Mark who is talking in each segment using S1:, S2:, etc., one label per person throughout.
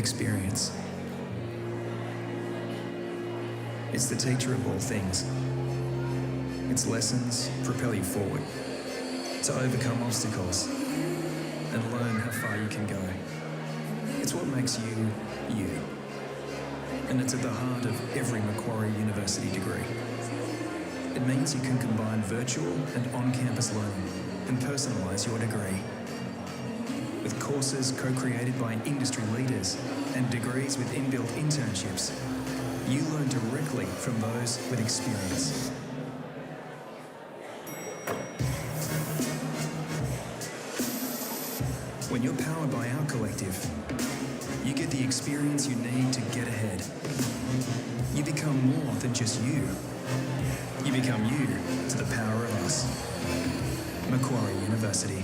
S1: experience. It's the teacher of all things. Its lessons propel you forward to overcome obstacles and learn how far you can go. It's what makes you, you. And it's at the heart of every Macquarie University degree. It means you can combine virtual and on-campus learning and personalise your degree. With courses co-created by industry leaders and degrees with inbuilt internships, you learn directly from those with experience. When you're powered by our collective, you get the experience you need to get ahead. You become more than just you. You become you to the power of us. Macquarie University.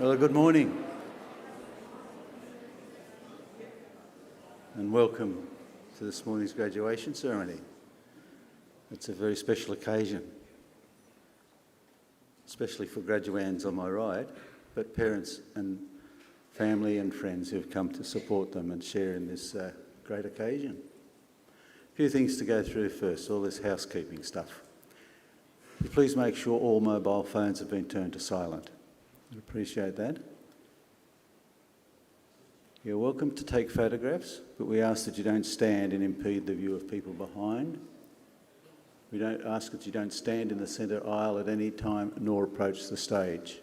S2: Well, good morning and welcome to this morning's graduation ceremony. It's a very special occasion, especially for graduands on my right, but parents and family and friends who've come to support them and share in this great occasion. A few things to go through first, all this housekeeping stuff. Please make sure all mobile phones have been turned to silent. I'd appreciate that. You're welcome to take photographs, but we ask that you don't stand and impede the view of people behind. We don't ask that you don't stand in the centre aisle at any time nor approach the stage.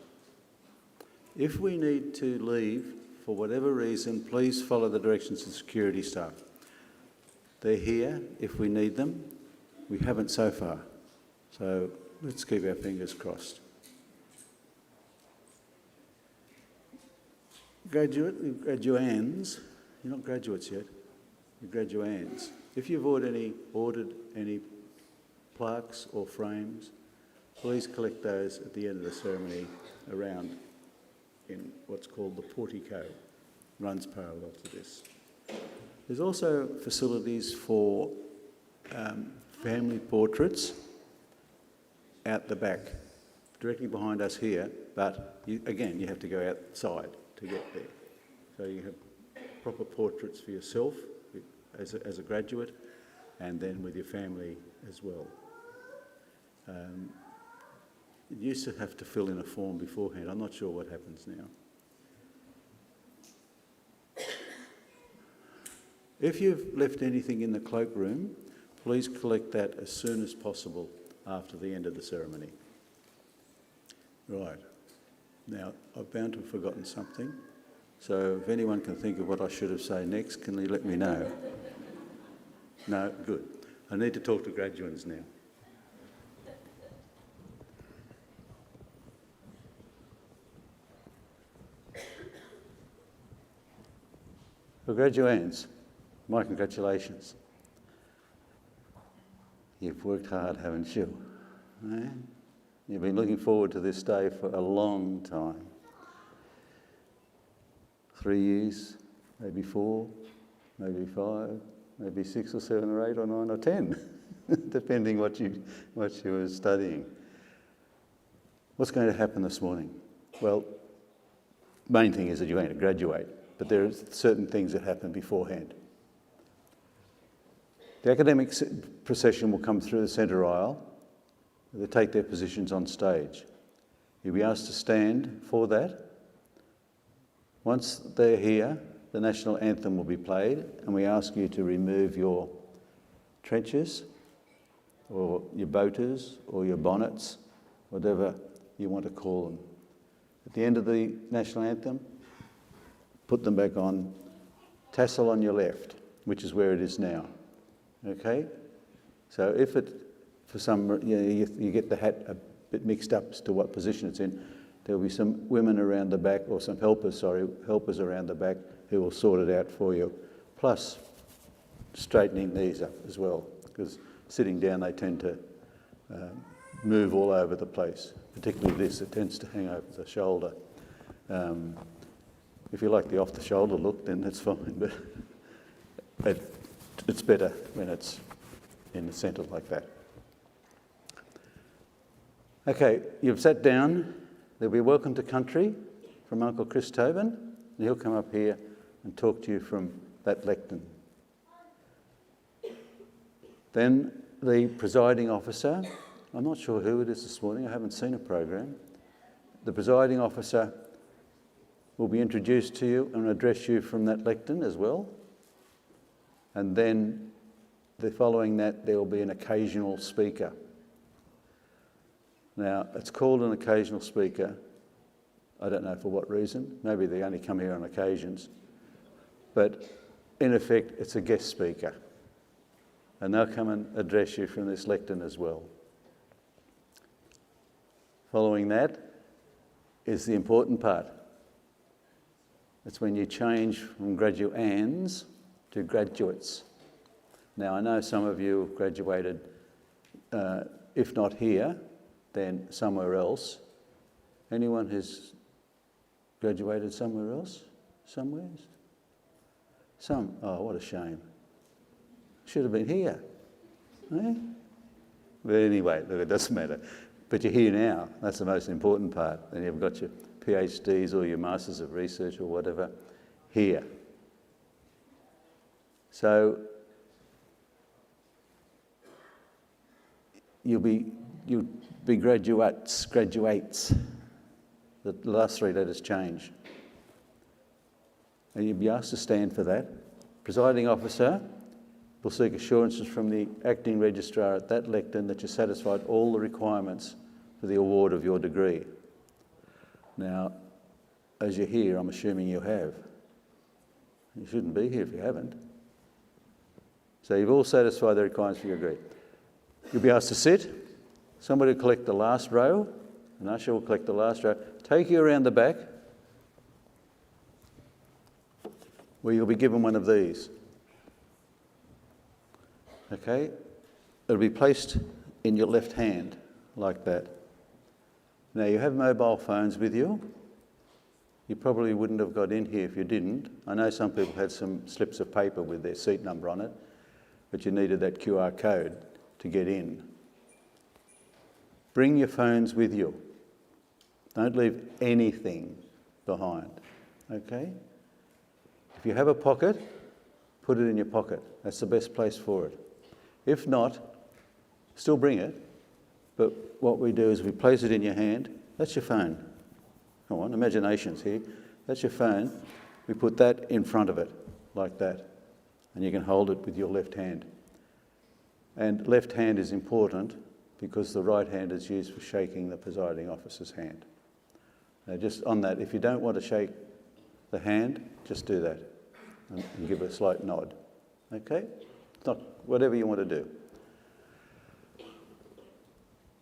S2: If we need to leave for whatever reason, please follow the directions of security staff. They're here if we need them. We haven't so far, so let's keep our fingers crossed. Graduands, you're not graduates yet, you're graduands. If you've ordered any plaques or frames, please collect those at the end of the ceremony around in what's called the portico, runs parallel to this. There's also facilities for family portraits out the back, directly behind us here, but you have to go outside to get there. So you have proper portraits for yourself as a graduate and then with your family as well. You used to have to fill in a form beforehand. I'm not sure what happens now. If you've left anything in the cloakroom, please collect that as soon as possible after the end of the ceremony. Right. Now, I've bound to have forgotten something, so if anyone can think of what I should have said next, can you let me know? No? Good. I need to talk to graduands now. For graduands, my congratulations. You've worked hard, haven't you? Eh? You've been looking forward to this day for a long time. 3 years, maybe 4, maybe 5, maybe 6 or 7 or 8 or 9 or 10, depending what you were studying. What's going to happen this morning? Well, main thing is that you're going to graduate, but there are certain things that happen beforehand. The academic procession will come through the centre aisle. They take their positions on stage. You'll be asked to stand for that. Once they're here, the national anthem will be played, and we ask you to remove your trenches or your boaters or your bonnets, whatever you want to call them. At the end of the national anthem, put them back on. Tassel on your left, which is where it is now. Okay? So if it, for some, you get the hat a bit mixed up as to what position it's in, there'll be some women around the back, or some helpers around the back who will sort it out for you. Plus, straightening these up as well, because sitting down they tend to move all over the place, particularly this, it tends to hang over the shoulder. If you like the off-the-shoulder look, then that's fine, but it's better when it's in the centre like that. Okay, you've sat down. There'll be a welcome to country from Uncle Chris Tobin, and he'll come up here and talk to you from that lectern. Then the presiding officer, I'm not sure who it is this morning, I haven't seen a program. The presiding officer will be introduced to you and address you from that lectern as well. And then following that, there will be an occasional speaker. Now, it's called an occasional speaker. I don't know for what reason. Maybe they only come here on occasions. But in effect, it's a guest speaker. And they'll come and address you from this lectern as well. Following that is the important part. It's when you change from graduands to graduates. Now, I know some of you have graduated, if not here, then somewhere else. Anyone who's graduated somewhere else? Somewhere? Some? Oh, what a shame. Should have been here. Eh? But anyway, look, it doesn't matter. But you're here now. That's the most important part. And you've got your PhDs or your Masters of Research or whatever here. So you'll be graduates. The last three letters change. And you'll be asked to stand for that. Presiding officer will seek assurances from the acting registrar at that lectern that you satisfied all the requirements for the award of your degree. Now, as you're here, I'm assuming you have. You shouldn't be here if you haven't. So you've all satisfied the requirements for your degree. You'll be asked to sit. Somebody will collect the last row. An usher will collect the last row. Take you around the back, where you'll be given one of these. Okay? It'll be placed in your left hand, like that. Now, you have mobile phones with you. You probably wouldn't have got in here if you didn't. I know some people had some slips of paper with their seat number on it, but you needed that QR code to get in. Bring your phones with you. Don't leave anything behind, okay? If you have a pocket, put it in your pocket. That's the best place for it. If not, still bring it, but what we do is we place it in your hand. That's your phone. Come on, imagination's here. That's your phone. We put that in front of it, like that, and you can hold it with your left hand. And left hand is important because the right hand is used for shaking the presiding officer's hand. Now, just on that, if you don't want to shake the hand, just do that and give a slight nod. Okay? It's not whatever you want to do.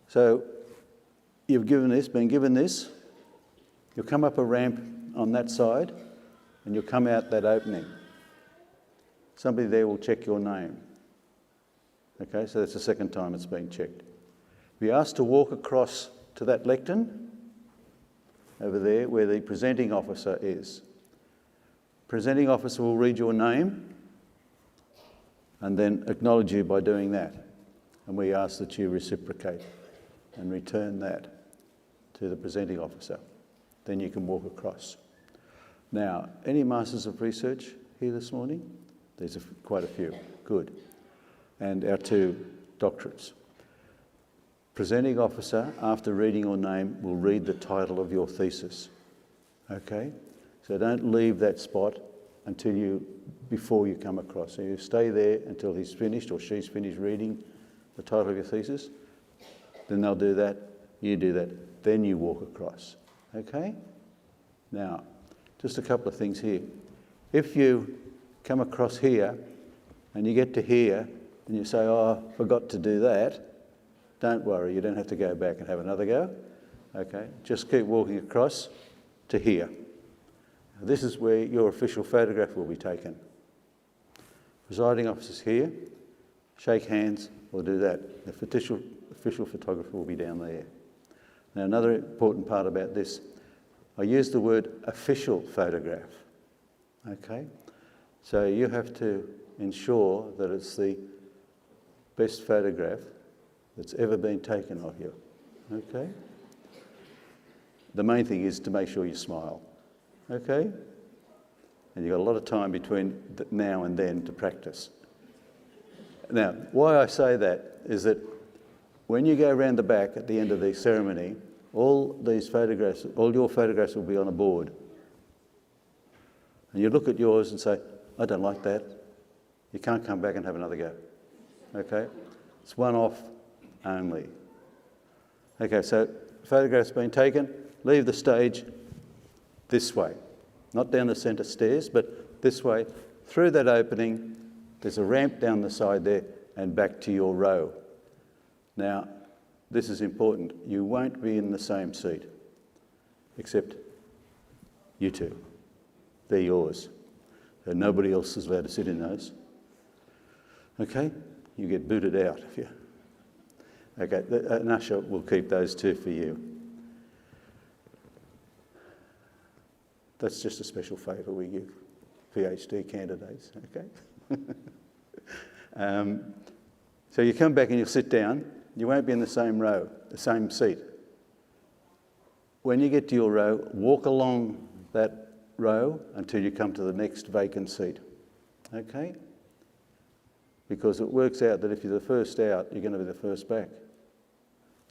S2: So you've been given this. You'll come up a ramp on that side and you'll come out that opening. Somebody there will check your name. Okay, so that's the second time it's been checked. Be asked to walk across to that lectern over there where the presenting officer is. Presenting officer will read your name and then acknowledge you by doing that. And we ask that you reciprocate and return that to the presenting officer. Then you can walk across. Now, any Masters of Research here this morning? There's quite a few. Good. And our 2 doctorates. Presenting officer, after reading your name, will read the title of your thesis. Okay? So don't leave that spot before you come across. So you stay there until he's finished or she's finished reading the title of your thesis. Then they'll do that, you do that, then you walk across. Okay? Now, just a couple of things here. If you come across here and you get to here and you say, oh, I forgot to do that, don't worry, you don't have to go back and have another go. Okay? Just keep walking across to here. This is where your official photograph will be taken. Presiding officer's here, shake hands, or do that. The official photographer will be down there. Now, another important part about this, I use the word official photograph. Okay? So you have to ensure that it's the best photograph that's ever been taken of you, okay? The main thing is to make sure you smile, okay? And you've got a lot of time between now and then to practice. Now, why I say that is that when you go around the back at the end of the ceremony, all your photographs will be on a board. And you look at yours and say, I don't like that. You can't come back and have another go, okay? It's one off only. Okay, so photograph's been taken, leave the stage this way. Not down the centre stairs, but this way. Through that opening, there's a ramp down the side there and back to your row. Now, this is important. You won't be in the same seat, except you two. They're yours. So nobody else is allowed to sit in those. Okay? You get booted out if you... Okay, an usher will keep those two for you. That's just a special favour we give PhD candidates, okay? So you come back and you'll sit down. You won't be in the same row, the same seat. When you get to your row, walk along that row until you come to the next vacant seat, okay? Because it works out that if you're the first out, you're going to be the first back.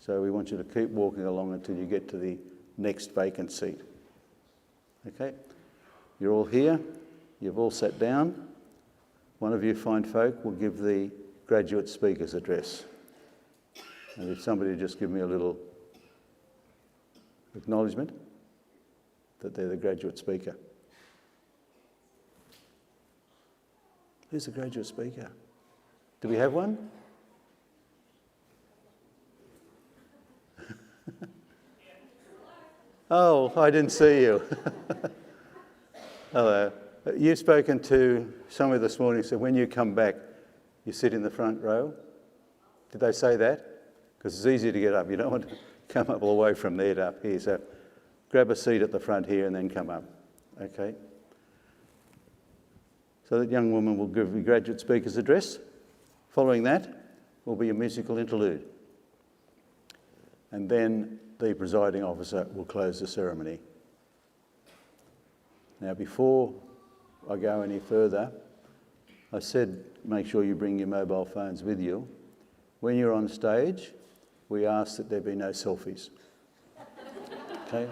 S2: So we want you to keep walking along until you get to the next vacant seat. Okay? You're all here. You've all sat down. One of you fine folk will give the graduate speaker's address. And if somebody would just give me a little acknowledgement that they're the graduate speaker. Who's the graduate speaker? Do we have one? Oh, I didn't see you. Hello. You've spoken to someone this morning, so when you come back, you sit in the front row. Did they say that? Because it's easy to get up. You don't want to come up all the way from there to up here. So grab a seat at the front here and then come up. Okay? So that young woman will give the graduate speaker's address. Following that will be a musical interlude. And then the presiding officer will close the ceremony. Now, before I go any further, I said make sure you bring your mobile phones with you. When you're on stage, we ask that there be no selfies. Okay?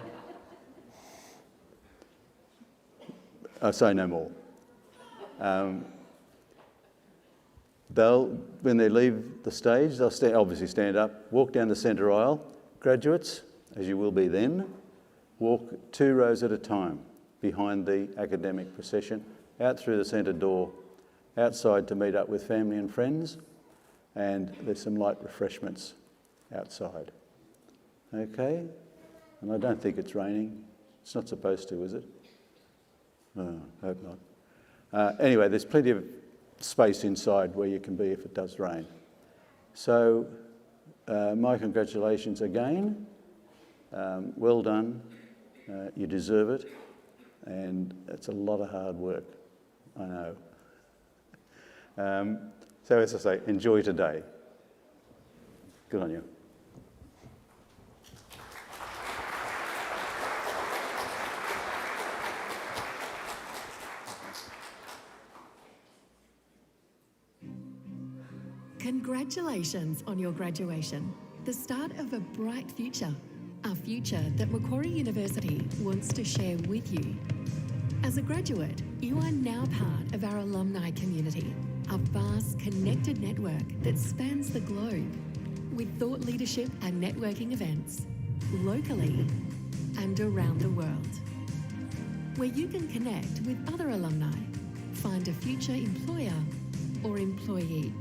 S2: I say no more. When they leave the stage, they'll obviously stand up, walk down the centre aisle. Graduates, as you will be then, walk 2 rows at a time behind the academic procession, out through the centre door, outside to meet up with family and friends, and there's some light refreshments outside. Okay? And I don't think it's raining. It's not supposed to, is it? Oh, hope not. Anyway, there's plenty of space inside where you can be if it does rain. So, my congratulations again. Well done. You deserve it. And it's a lot of hard work, I know. So as I say, enjoy today. Good on you.
S3: Congratulations on your graduation, the start of a bright future, a future that Macquarie University wants to share with you. As a graduate, you are now part of our alumni community, a vast connected network that spans the globe, with thought leadership and networking events, locally and around the world, where you can connect with other alumni, find a future employer or employee.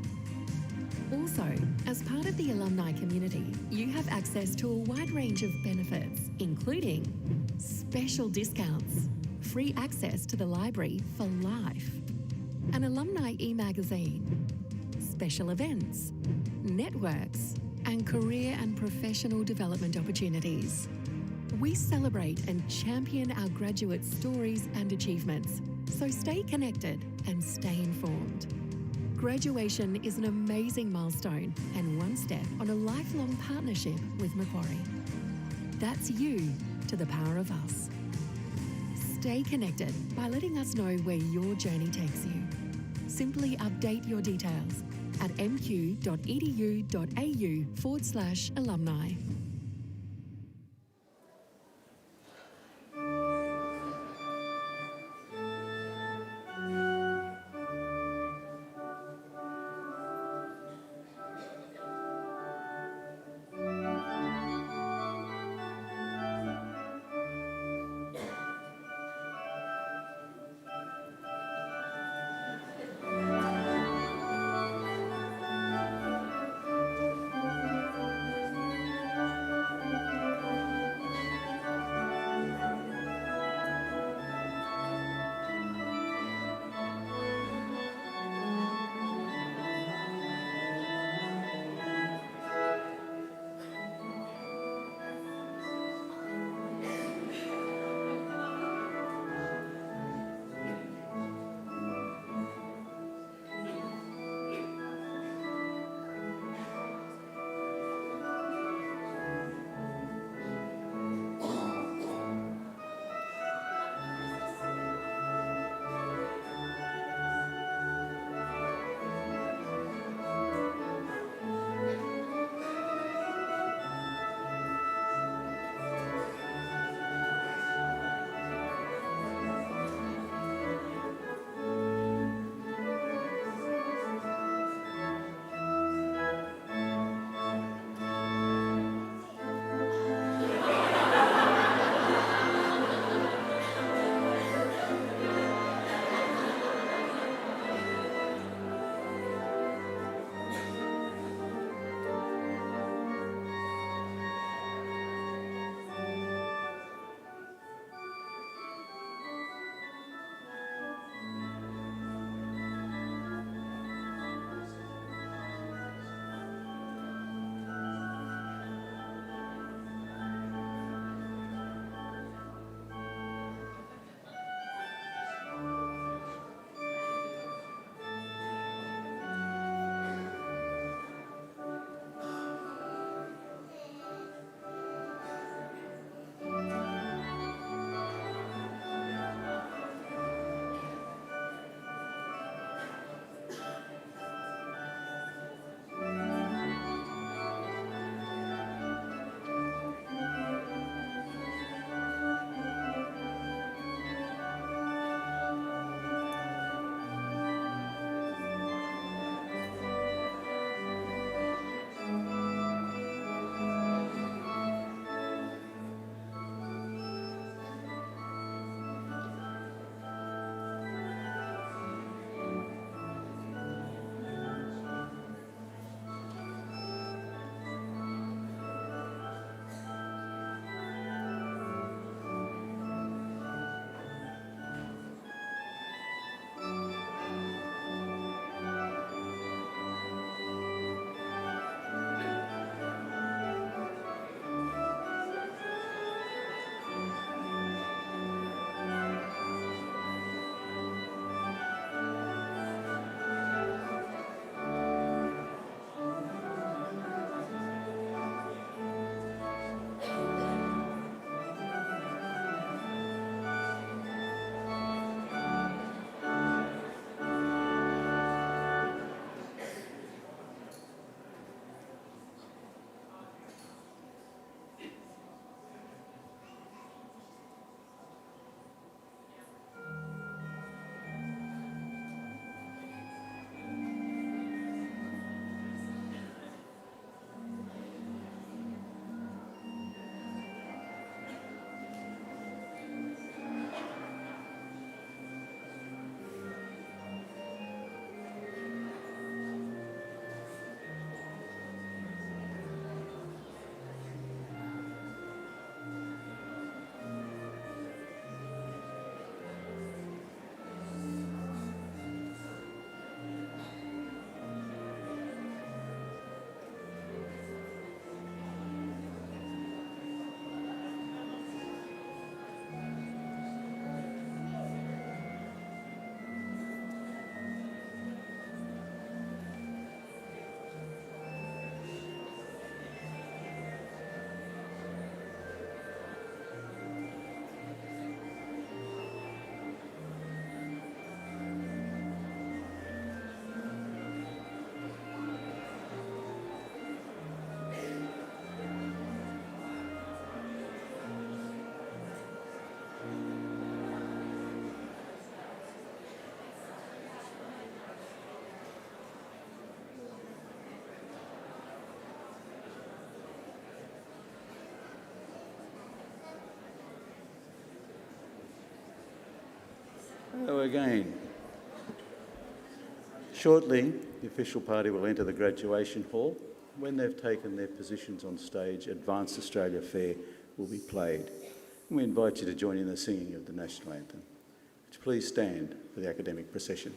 S3: Also, as part of the alumni community, you have access to a wide range of benefits, including special discounts, free access to the library for life, an alumni e-magazine, special events, networks, and career and professional development opportunities. We celebrate and champion our graduates' stories and achievements, so stay connected and stay informed. Graduation is an amazing milestone and one step on a lifelong partnership with Macquarie. That's you to the power of us. Stay connected by letting us know where your journey takes you. Simply update your details at mq.edu.au/alumni.
S2: So again, shortly, the official party will enter the graduation hall. When they've taken their positions on stage, Advanced Australia Fair will be played. And we invite you to join in the singing of the National Anthem. Would you please stand for the academic procession?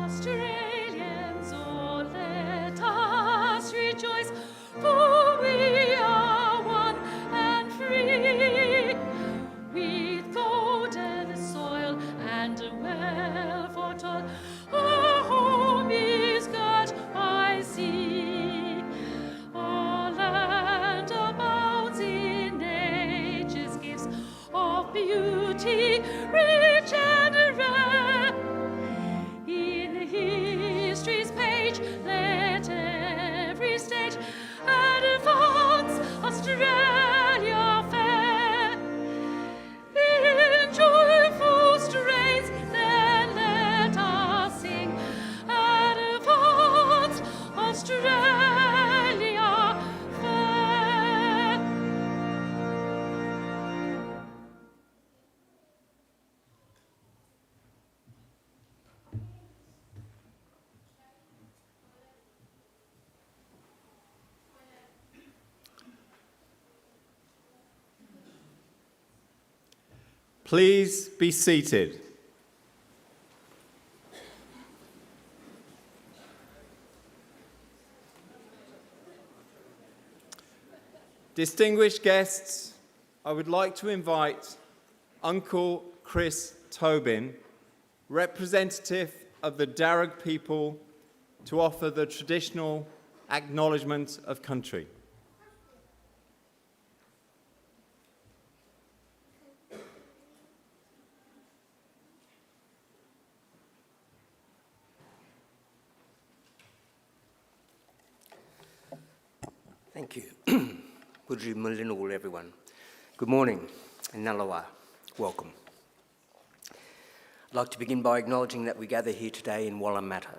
S4: Australians, oh, let us rejoice, for we are one and free, with golden soil and a well-fought toil. Our home is girt by sea. Our land abounds in nature's gifts of beauty, rich and rare. In history's page, let every stage advance Australia fair. In joyful strains, then let us sing, advance Australia fair.
S5: Please be seated. Distinguished guests, I would like to invite Uncle Chris Tobin, representative of the Darug people, to offer the traditional acknowledgement of country.
S6: Thank you. Budri Malinul, everyone. Good morning, and Nalawa. Welcome. I'd like to begin by acknowledging that we gather here today in Wallamata,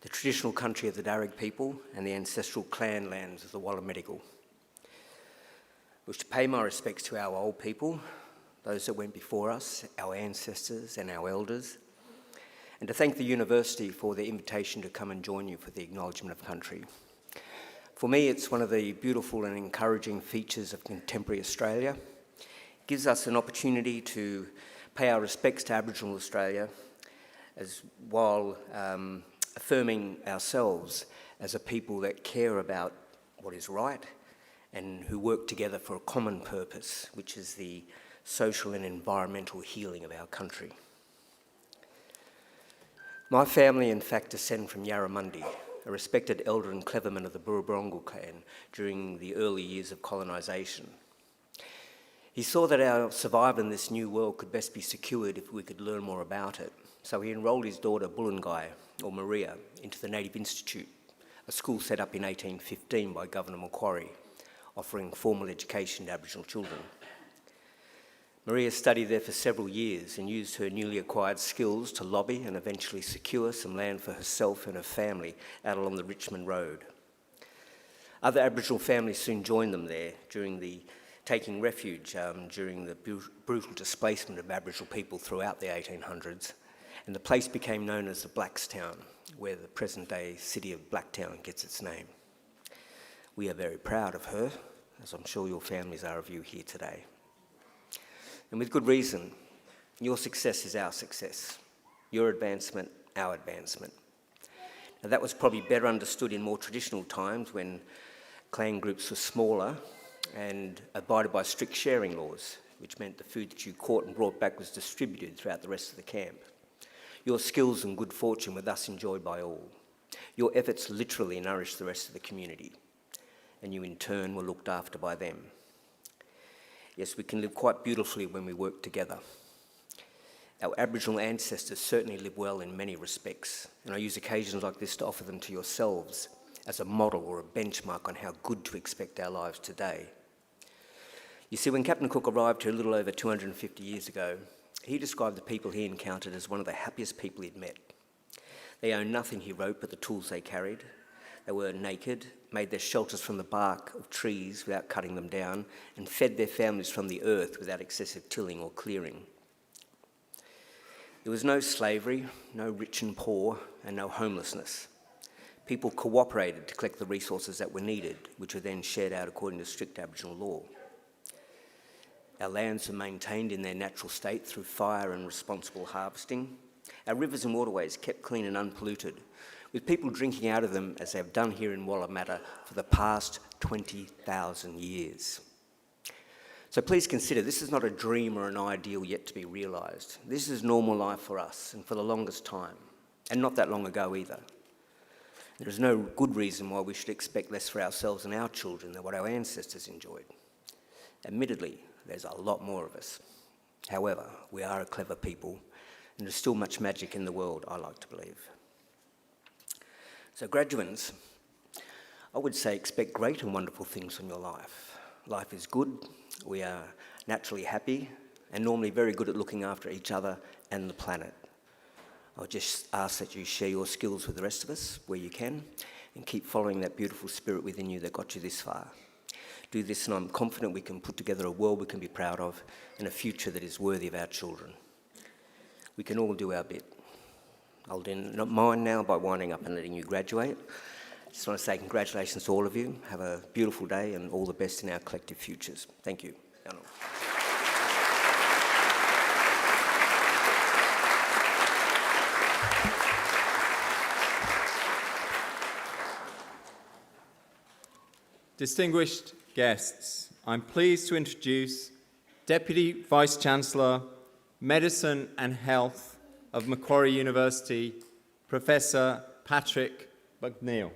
S6: the traditional country of the Darug people and the ancestral clan lands of the Wallamedigal. I wish to pay my respects to our old people, those that went before us, our ancestors and our elders, and to thank the university for the invitation to come and join you for the acknowledgement of country. For me, it's one of the beautiful and encouraging features of contemporary Australia. It gives us an opportunity to pay our respects to Aboriginal Australia while affirming ourselves as a people that care about what is right and who work together for a common purpose, which is the social and environmental healing of our country. My family, in fact, descend from Yarramundi, a respected elder and cleverman of the Burrabrongal clan during the early years of colonisation. He saw that our survival in this new world could best be secured if we could learn more about it. So he enrolled his daughter Bullangai, or Maria, into the Native Institute, a school set up in 1815 by Governor Macquarie, offering formal education to Aboriginal children. Maria studied there for several years and used her newly acquired skills to lobby and eventually secure some land for herself and her family out along the Richmond Road. Other Aboriginal families soon joined them there during the taking refuge during the brutal displacement of Aboriginal people throughout the 1800s, and the place became known as the Blackstown, where the present-day city of Blacktown gets its name. We are very proud of her, as I'm sure your families are of you here today. And with good reason. Your success is our success. Your advancement, our advancement. Now, that was probably better understood in more traditional times when clan groups were smaller and abided by strict sharing laws, which meant the food that you caught and brought back was distributed throughout the rest of the camp. Your skills and good fortune were thus enjoyed by all. Your efforts literally nourished the rest of the community, and you in turn were looked after by them. Yes, we can live quite beautifully when we work together. Our Aboriginal ancestors certainly lived well in many respects, and I use occasions like this to offer them to yourselves as a model or a benchmark on how good to expect our lives today. You see, when Captain Cook arrived here a little over 250 years ago, he described the people he encountered as one of the happiest people he'd met. They owned nothing, he wrote, but the tools they carried. They were naked, made their shelters from the bark of trees without cutting them down, and fed their families from the earth without excessive tilling or clearing. There was no slavery, no rich and poor, and no homelessness. People cooperated to collect the resources that were needed, which were then shared out according to strict Aboriginal law. Our lands were maintained in their natural state through fire and responsible harvesting. Our rivers and waterways kept clean and unpolluted, with people drinking out of them as they've done here in Wallamata for the past 20,000 years. So please consider, this is not a dream or an ideal yet to be realised. This is normal life for us and for the longest time, and not that long ago either. There is no good reason why we should expect less for ourselves and our children than what our ancestors enjoyed. Admittedly, there's a lot more of us. However, we are a clever people, and there's still much magic in the world, I like to believe. So graduates, I would say expect great and wonderful things from your life. Life is good, we are naturally happy, and normally very good at looking after each other and the planet. I'll just ask that you share your skills with the rest of us where you can, and keep following that beautiful spirit within you that got you this far. Do this, and I'm confident we can put together a world we can be proud of and a future that is worthy of our children. We can all do our bit. I'll do mine now by winding up and letting you graduate. Just want to say congratulations to all of you. Have a beautiful day and all the best in our collective futures. Thank you.
S5: Distinguished guests, I'm pleased to introduce Deputy Vice-Chancellor, Medicine and Health of Macquarie University, Professor Patrick McNeill.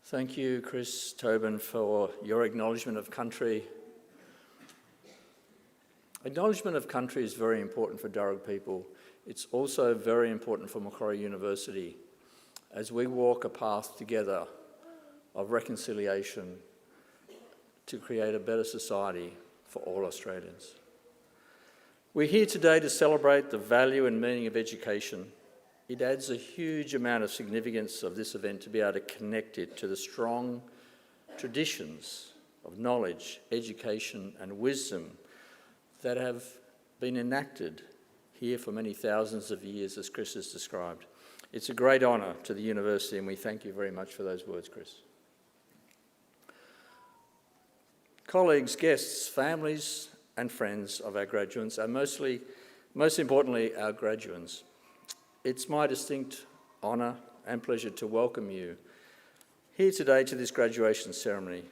S7: Thank you, Chris Tobin, for your acknowledgement of country. Acknowledgement of country is very important for Darug people. It's also very important for Macquarie University as we walk a path together of reconciliation to create a better society for all Australians. We're here today to celebrate the value and meaning of education. It adds a huge amount of significance of this event to be able to connect it to the strong traditions of knowledge, education and wisdom that have been enacted here for many thousands of years, as Chris has described. It's a great honour to the university, and we thank you very much for those words, Chris. Colleagues, guests, families and friends of our graduates, and most importantly, our graduates, it's my distinct honour and pleasure to welcome you here today to this graduation ceremony.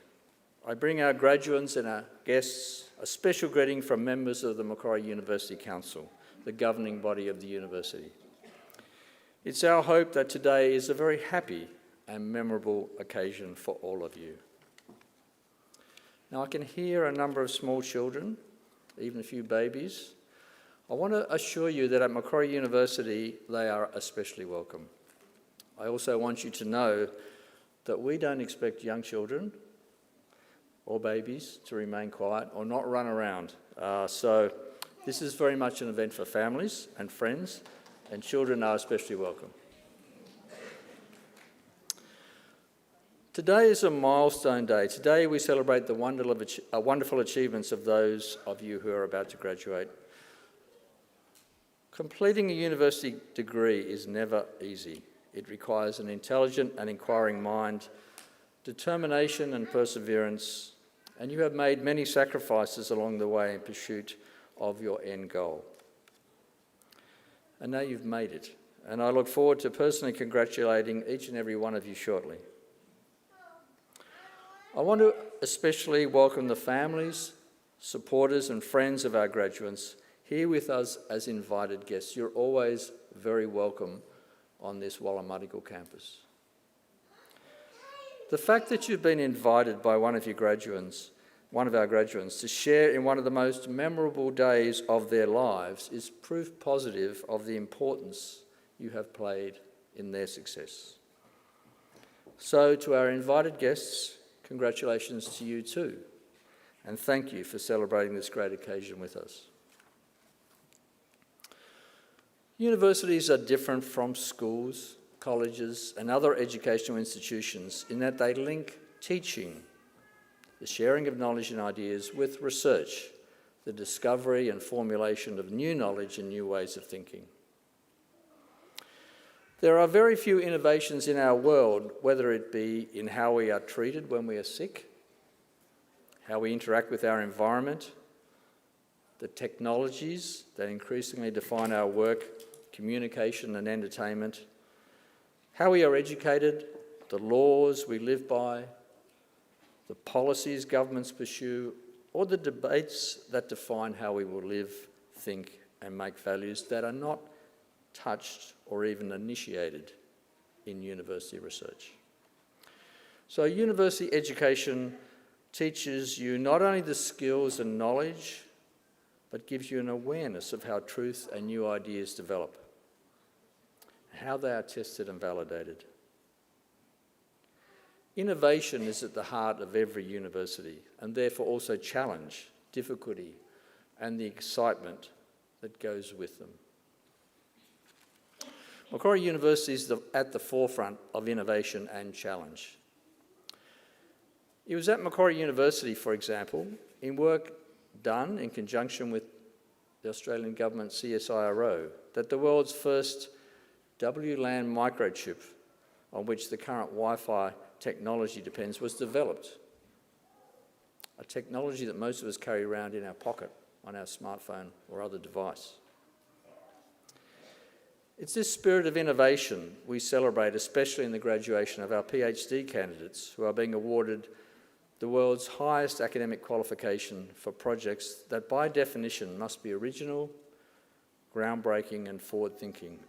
S7: I bring our graduates and our guests a special greeting from members of the Macquarie University Council, the governing body of the university. It's our hope that today is a very happy and memorable occasion for all of you. Now, I can hear a number of small children, even a few babies. I want to assure you that at Macquarie University, they are especially welcome. I also want you to know that we don't expect young children or babies to remain quiet or not run around. So this is very much an event for families and friends, and children are especially welcome. Today is a milestone day. Today we celebrate the wonderful achievements of those of you who are about to graduate. Completing a university degree is never easy. It requires an intelligent and inquiring mind, determination and perseverance, and you have made many sacrifices along the way in pursuit of your end goal. And now you've made it, and I look forward to personally congratulating each and every one of you shortly. I want to especially welcome the families, supporters and friends of our graduates here with us as invited guests. You're always very welcome on this Wallamadigal campus. The fact that you've been invited by one of our graduates, to share in one of the most memorable days of their lives is proof positive of the importance you have played in their success. So to our invited guests, congratulations to you too, and thank you for celebrating this great occasion with us. Universities are different from schools, colleges, and other educational institutions in that they link teaching, the sharing of knowledge and ideas, with research, the discovery and formulation of new knowledge and new ways of thinking. There are very few innovations in our world, whether it be in how we are treated when we are sick, how we interact with our environment, the technologies that increasingly define our work, communication and entertainment, how we are educated, the laws we live by, the policies governments pursue, or the debates that define how we will live, think and make values that are not touched or even initiated in university research. So university education teaches you not only the skills and knowledge, but gives you an awareness of how truth and new ideas develop, how they are tested and validated. Innovation is at the heart of every university, and therefore also challenge, difficulty, and the excitement that goes with them. Macquarie University is at the forefront of innovation and challenge. It was at Macquarie University, for example, in work done in conjunction with the Australian Government CSIRO, that the world's first WLAN microchip, on which the current Wi-Fi technology depends, was developed. A technology that most of us carry around in our pocket, on our smartphone or other device. It's this spirit of innovation we celebrate, especially in the graduation of our PhD candidates, who are being awarded the world's highest academic qualification for projects that by definition must be original, groundbreaking and forward-thinking,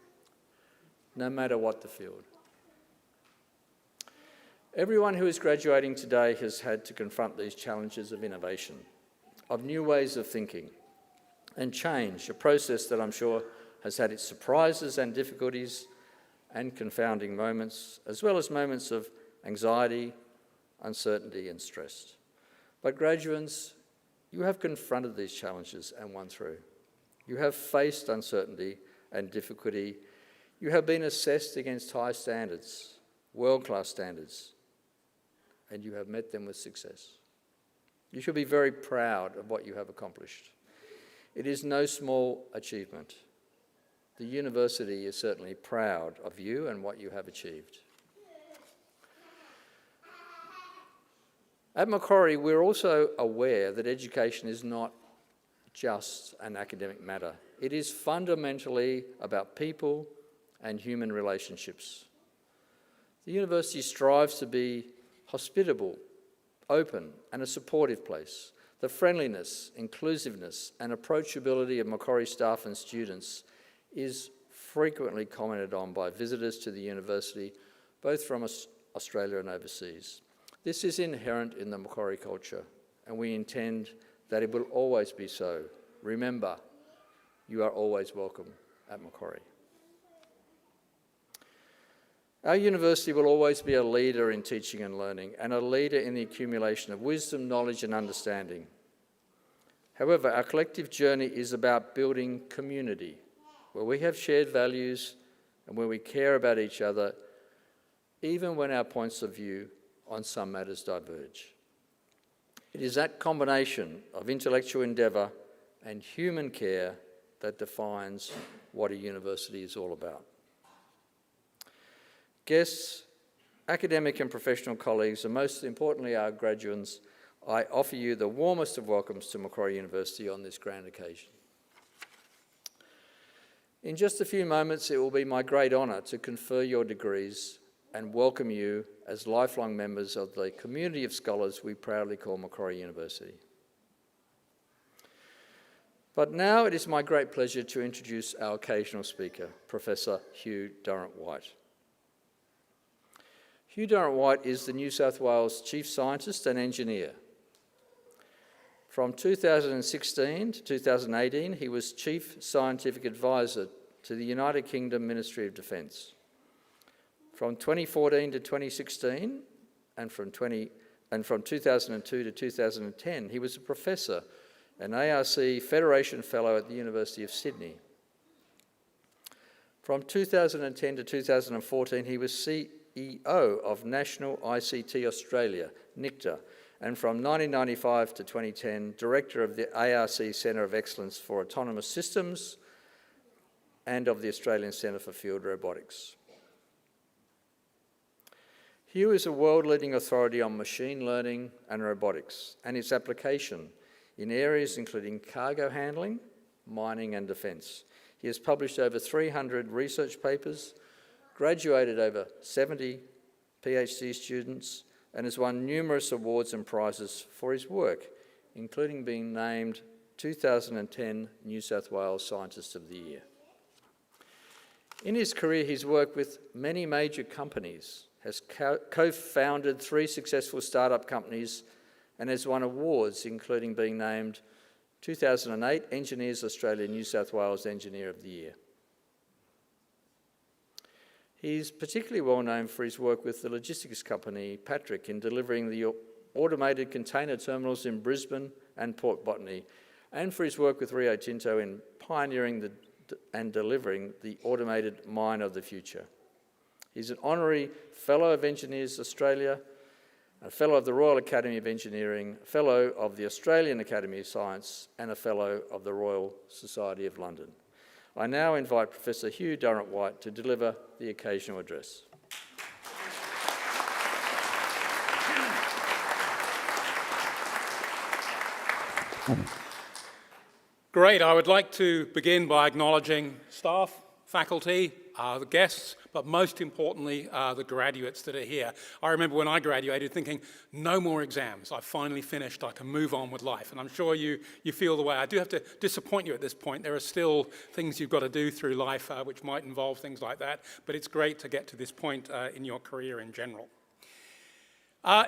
S7: no matter what the field. Everyone who is graduating today has had to confront these challenges of innovation, of new ways of thinking, and change, a process that I'm sure has had its surprises and difficulties and confounding moments, as well as moments of anxiety, uncertainty and stress. But graduates, you have confronted these challenges and won through. You have faced uncertainty and difficulty. You have been assessed against high standards, world-class standards, and you have met them with success. You should be very proud of what you have accomplished. It is no small achievement. The university is certainly proud of you and what you have achieved. At Macquarie, we're also aware that education is not just an academic matter. It is fundamentally about people and human relationships. The university strives to be hospitable open and a supportive place. The friendliness, inclusiveness and approachability of Macquarie staff and students is frequently commented on by visitors to the university, both from Australia and overseas. This is inherent in the Macquarie culture, and we intend that it will always be so. Remember, you are always welcome at Macquarie. Our university will always be a leader in teaching and learning and a leader in the accumulation of wisdom, knowledge and understanding. However, our collective journey is about building community, where we have shared values and where we care about each other, even when our points of view on some matters diverge. It is that combination of intellectual endeavour and human care that defines what a university is all about. Guests, academic and professional colleagues, and most importantly our graduates, I offer you the warmest of welcomes to Macquarie University on this grand occasion. In just a few moments, it will be my great honour to confer your degrees and welcome you as lifelong members of the community of scholars we proudly call Macquarie University. But now it is my great pleasure to introduce our occasional speaker, Professor Hugh Durrant-White. Hugh Durrant-White is the New South Wales Chief Scientist and Engineer. From 2016 to 2018, he was Chief Scientific Advisor to the United Kingdom Ministry of Defence. From 2014 to 2016, and from 2002 to 2010, he was a Professor and ARC Federation Fellow at the University of Sydney. From 2010 to 2014, he was CEO of National ICT Australia, NICTA, and from 1995 to 2010, Director of the ARC Centre of Excellence for Autonomous Systems and of the Australian Centre for Field Robotics. Hugh is a world-leading authority on machine learning and robotics and its application in areas including cargo handling, mining and defence. He has published over 300 research papers, graduated over 70 PhD students, and has won numerous awards and prizes for his work, including being named 2010 New South Wales Scientist of the Year. In his career, he's worked with many major companies, has co-founded 3 successful startup companies, and has won awards, including being named 2008 Engineers Australia New South Wales Engineer of the Year. He's particularly well known for his work with the logistics company Patrick in delivering the automated container terminals in Brisbane and Port Botany, and for his work with Rio Tinto in pioneering and delivering the automated mine of the future. He's an honorary Fellow of Engineers Australia, a Fellow of the Royal Academy of Engineering, a Fellow of the Australian Academy of Science, and a Fellow of the Royal Society of London. I now invite Professor Hugh Durrant-White to deliver the occasional address.
S8: Great. I would like to begin by acknowledging staff, faculty, the guests, but most importantly, the graduates that are here. I remember when I graduated thinking, no more exams. I've finally finished. I can move on with life. And I'm sure you feel the way. I do have to disappoint you at this point. There are still things you've got to do through life which might involve things like that. But it's great to get to this point in your career in general.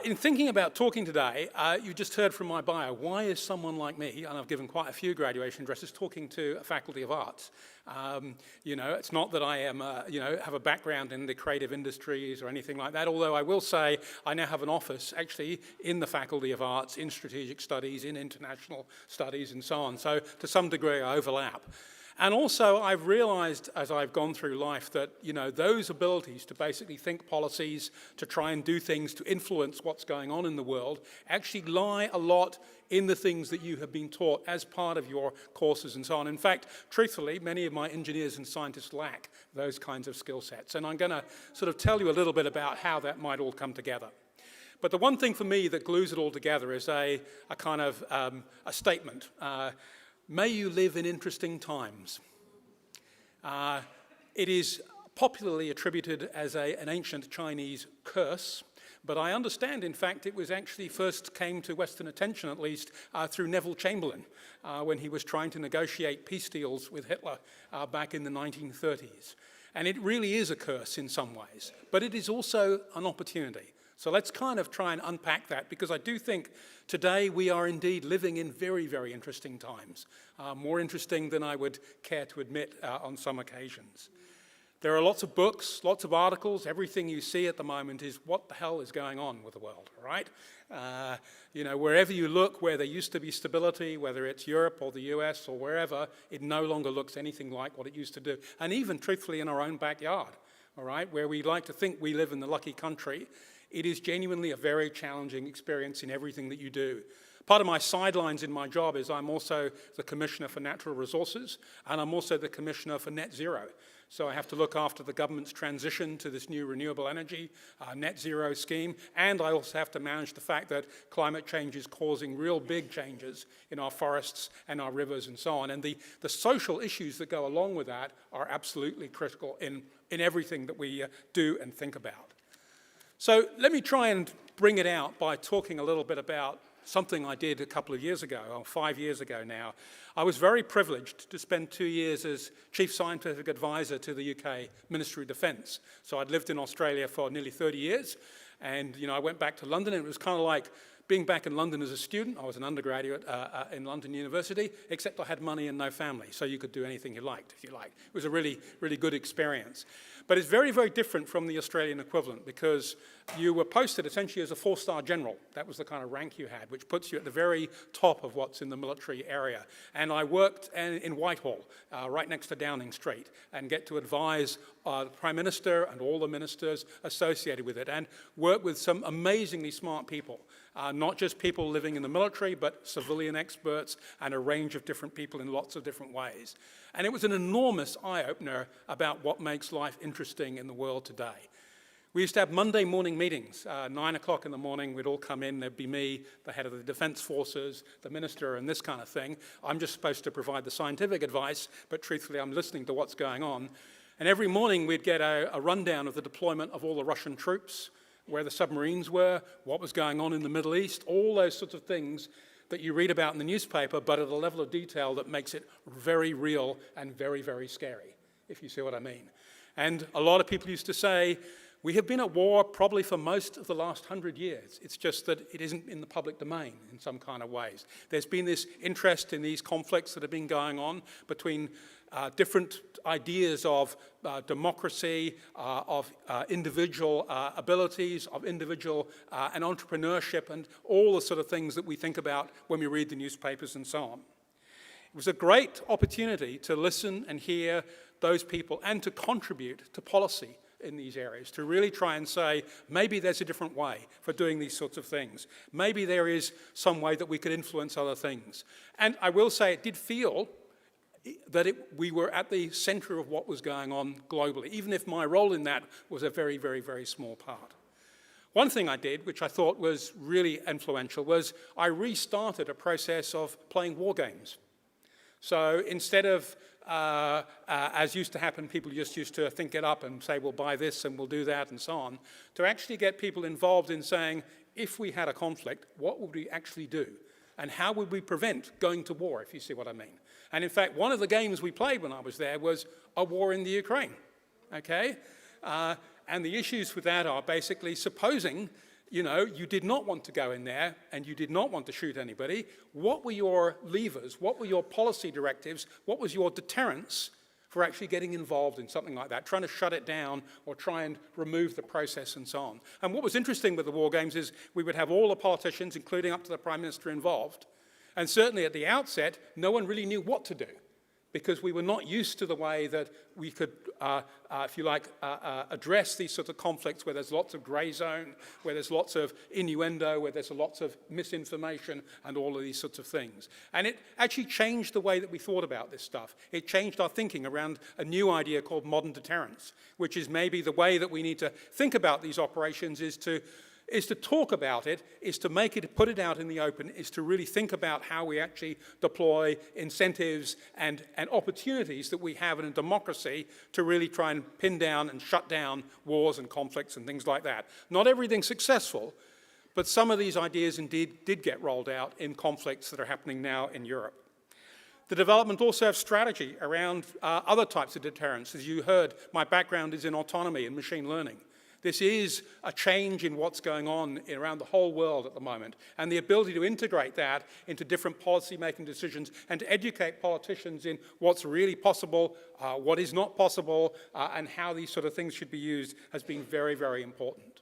S8: In thinking about talking today, you just heard from my bio, why is someone like me, and I've given quite a few graduation addresses, talking to a Faculty of Arts? It's not that I am, have a background in the creative industries or anything like that, although I will say I now have an office actually in the Faculty of Arts, in strategic studies, in international studies and so on. So to some degree I overlap. And also I've realised as I've gone through life that, those abilities to basically think policies, to try and do things, to influence what's going on in the world, actually lie a lot in the things that you have been taught as part of your courses and so on. In fact, truthfully, many of my engineers and scientists lack those kinds of skill sets. And I'm going to sort of tell you a little bit about how that might all come together. But the one thing for me that glues it all together is a kind of a statement. May you live in interesting times. It is popularly attributed as an ancient Chinese curse, But I understand, in fact, it was actually first came to Western attention, at least, through Neville Chamberlain, when he was trying to negotiate peace deals with Hitler back in the 1930s. And it really is a curse in some ways, but it is also an opportunity. So let's kind of try and unpack that, because I do think today we are indeed living in very, very interesting times, more interesting than I would care to admit on some occasions. There are lots of books, lots of articles. Everything you see at the moment is what the hell is going on with the world, right? Wherever you look, where there used to be stability, whether it's Europe or the US or wherever, it no longer looks anything like what it used to do. And even, truthfully, in our own backyard, all right, where we like to think we live in the lucky country, it is genuinely a very challenging experience in everything that you do. Part of my sidelines in my job is I'm also the Commissioner for Natural Resources, and I'm also the Commissioner for Net Zero. So I have to look after the government's transition to this new renewable energy net zero scheme, and I also have to manage the fact that climate change is causing real big changes in our forests and our rivers and so on. And the social issues that go along with that are absolutely critical in everything that we do and think about. So let me try and bring it out by talking a little bit about something I did a couple of years ago, or 5 years ago now. I was very privileged to spend 2 years as Chief Scientific Advisor to the UK Ministry of Defence. So I'd lived in Australia for nearly 30 years, and I went back to London, and it was kind of like being back in London as a student. I was an undergraduate in London University, except I had money and no family, so you could do anything you liked, if you liked. It was a really, really good experience. But it's very, very different from the Australian equivalent, because you were posted essentially as a 4-star general. That was the kind of rank you had, which puts you at the very top of what's in the military area. And I worked in Whitehall, right next to Downing Street, and get to advise the Prime Minister and all the ministers associated with it, and work with some amazingly smart people. Not just people living in the military, but civilian experts and a range of different people in lots of different ways. And it was an enormous eye-opener about what makes life interesting in the world today. We used to have Monday morning meetings, 9 o'clock in the morning. We'd all come in. There'd be me, the head of the Defence Forces, the minister, and this kind of thing. I'm just supposed to provide the scientific advice, but truthfully, I'm listening to what's going on. And every morning, we'd get a rundown of the deployment of all the Russian troops, where the submarines were, what was going on in the Middle East, all those sorts of things that you read about in the newspaper, but at a level of detail that makes it very real and very, very scary, if you see what I mean. And a lot of people used to say, we have been at war probably for most of the last 100 years. It's just that it isn't in the public domain in some kind of ways. There's been this interest in these conflicts that have been going on between different ideas of democracy, of individual abilities, of individual and entrepreneurship, and all the sort of things that we think about when we read the newspapers and so on. It was a great opportunity to listen and hear those people and to contribute to policy in these areas, to really try and say, maybe there's a different way for doing these sorts of things. Maybe there is some way that we could influence other things. And I will say it did feel that we were at the center of what was going on globally, even if my role in that was a very, very, very small part. One thing I did, which I thought was really influential, was I restarted a process of playing war games. So instead of, as used to happen, people just used to think it up and say, we'll buy this and we'll do that and so on, to actually get people involved in saying, if we had a conflict, what would we actually do? And how would we prevent going to war, if you see what I mean? And in fact, one of the games we played when I was there was a war in the Ukraine, okay? And the issues with that are basically supposing, you did not want to go in there and you did not want to shoot anybody. What were your levers? What were your policy directives? What was your deterrence for actually getting involved in something like that, trying to shut it down or try and remove the process and so on? And what was interesting with the war games is we would have all the politicians, including up to the Prime Minister, involved. And certainly at the outset, no one really knew what to do, because we were not used to the way that we could, if you like, address these sorts of conflicts where there's lots of grey zone, where there's lots of innuendo, where there's lots of misinformation and all of these sorts of things. And it actually changed the way that we thought about this stuff. It changed our thinking around a new idea called modern deterrence, which is maybe the way that we need to think about these operations is to is to talk about it, is to make it, put it out in the open, is to really think about how we actually deploy incentives and opportunities that we have in a democracy to really try and pin down and shut down wars and conflicts and things like that. Not everything's successful, but some of these ideas indeed did get rolled out in conflicts that are happening now in Europe. The development also of strategy around other types of deterrence. As you heard, my background is in autonomy and machine learning. This is a change in what's going on around the whole world at the moment, and the ability to integrate that into different policy-making decisions and to educate politicians in what's really possible, what is not possible, and how these sort of things should be used has been very, very important.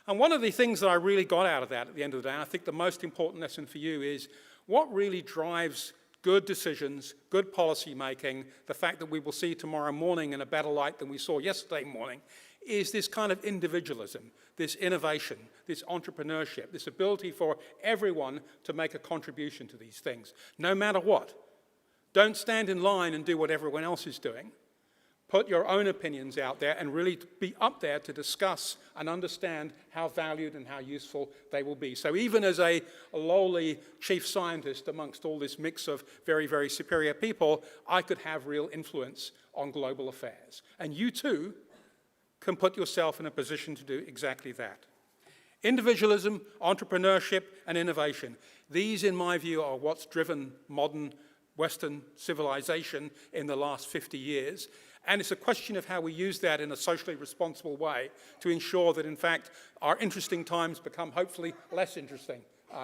S8: And one of the things that I really got out of that at the end of the day, and I think the most important lesson for you, is what really drives good decisions, good policy making, the fact that we will see tomorrow morning in a better light than we saw yesterday morning, is this kind of individualism, this innovation, this entrepreneurship, this ability for everyone to make a contribution to these things, no matter what. Don't stand in line and do what everyone else is doing. Put your own opinions out there and really be up there to discuss and understand how valued and how useful they will be. So even as a lowly chief scientist amongst all this mix of very, very superior people, I could have real influence on global affairs. And you too can put yourself in a position to do exactly that. Individualism, entrepreneurship, and innovation. These, in my view, are what's driven modern Western civilization in the last 50 years. And it's a question of how we use that in a socially responsible way to ensure that, in fact, our interesting times become hopefully less interesting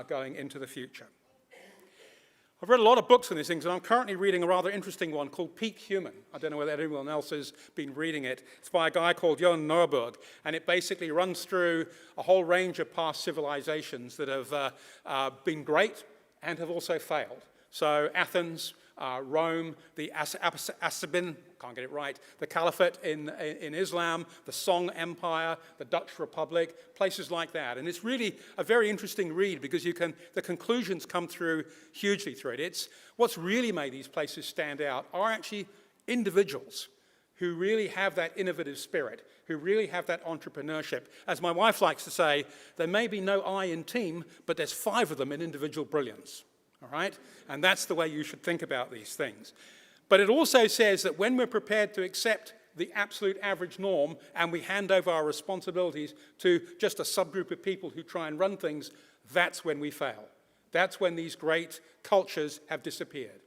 S8: going into the future. I've read a lot of books on these things, and I'm currently reading a rather interesting one called Peak Human. I don't know whether anyone else has been reading it. It's by a guy called Johan Norberg, and it basically runs through a whole range of past civilizations that have been great and have also failed. So Athens, Rome, the Assabin, can't get it right, the Caliphate in Islam, the Song Empire, the Dutch Republic, places like that. And it's really a very interesting read because the conclusions come through hugely through it. It's what's really made these places stand out are actually individuals who really have that innovative spirit, who really have that entrepreneurship. As my wife likes to say, there may be no I in team, but there's 5 of them in individual brilliance. All right? And that's the way you should think about these things. But it also says that when we're prepared to accept the absolute average norm and we hand over our responsibilities to just a subgroup of people who try and run things, that's when we fail. That's when these great cultures have disappeared.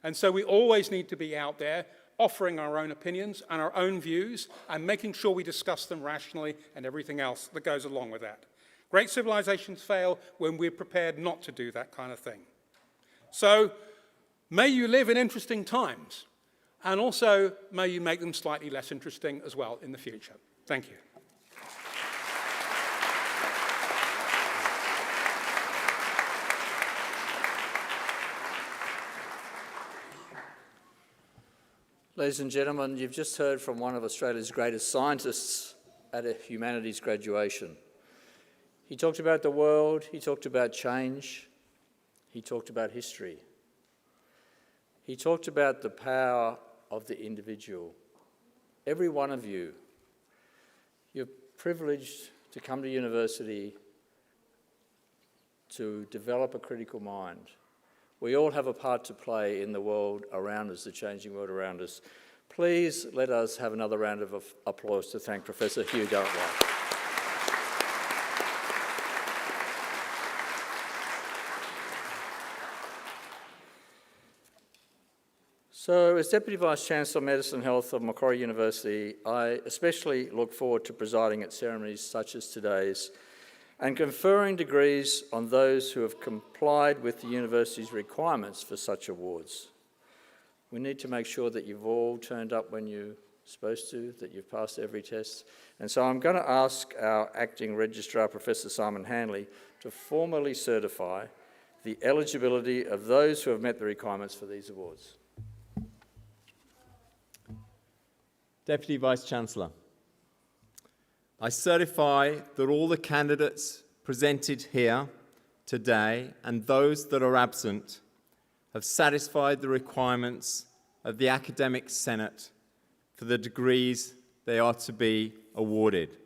S8: And so we always need to be out there offering our own opinions and our own views and making sure we discuss them rationally and everything else that goes along with that. Great civilizations fail when we're prepared not to do that kind of thing. So may you live in interesting times, and also may you make them slightly less interesting as well in the future. Thank you.
S7: Ladies and gentlemen, you've just heard from one of Australia's greatest scientists at a humanities graduation. He talked about the world, he talked about change, he talked about history. He talked about the power of the individual. Every one of you, you're privileged to come to university to develop a critical mind. We all have a part to play in the world around us, the changing world around us. Please let us have another round of applause to thank Professor Hugh Garrett-White. So, as Deputy Vice-Chancellor of Medicine and Health of Macquarie University, I especially look forward to presiding at ceremonies such as today's and conferring degrees on those who have complied with the university's requirements for such awards. We need to make sure that you've all turned up when you're supposed to, that you've passed every test. And so I'm going to ask our Acting Registrar, Professor Simon Hanley, to formally certify the eligibility of those who have met the requirements for these awards.
S5: Deputy Vice-Chancellor, I certify that all the candidates presented here today and those that are absent have satisfied the requirements of the Academic Senate for the degrees they are to be awarded.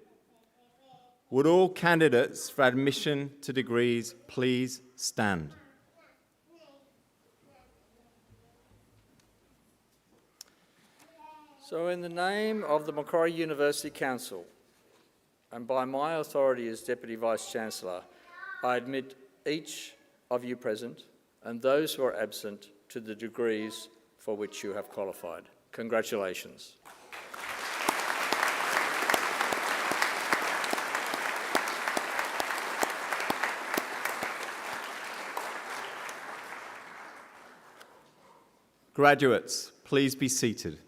S5: Would all candidates for admission to degrees please stand?
S7: So in the name of the Macquarie University Council, and by my authority as Deputy Vice-Chancellor, I admit each of you present and those who are absent to the degrees for which you have qualified. Congratulations.
S5: Graduates, please be seated.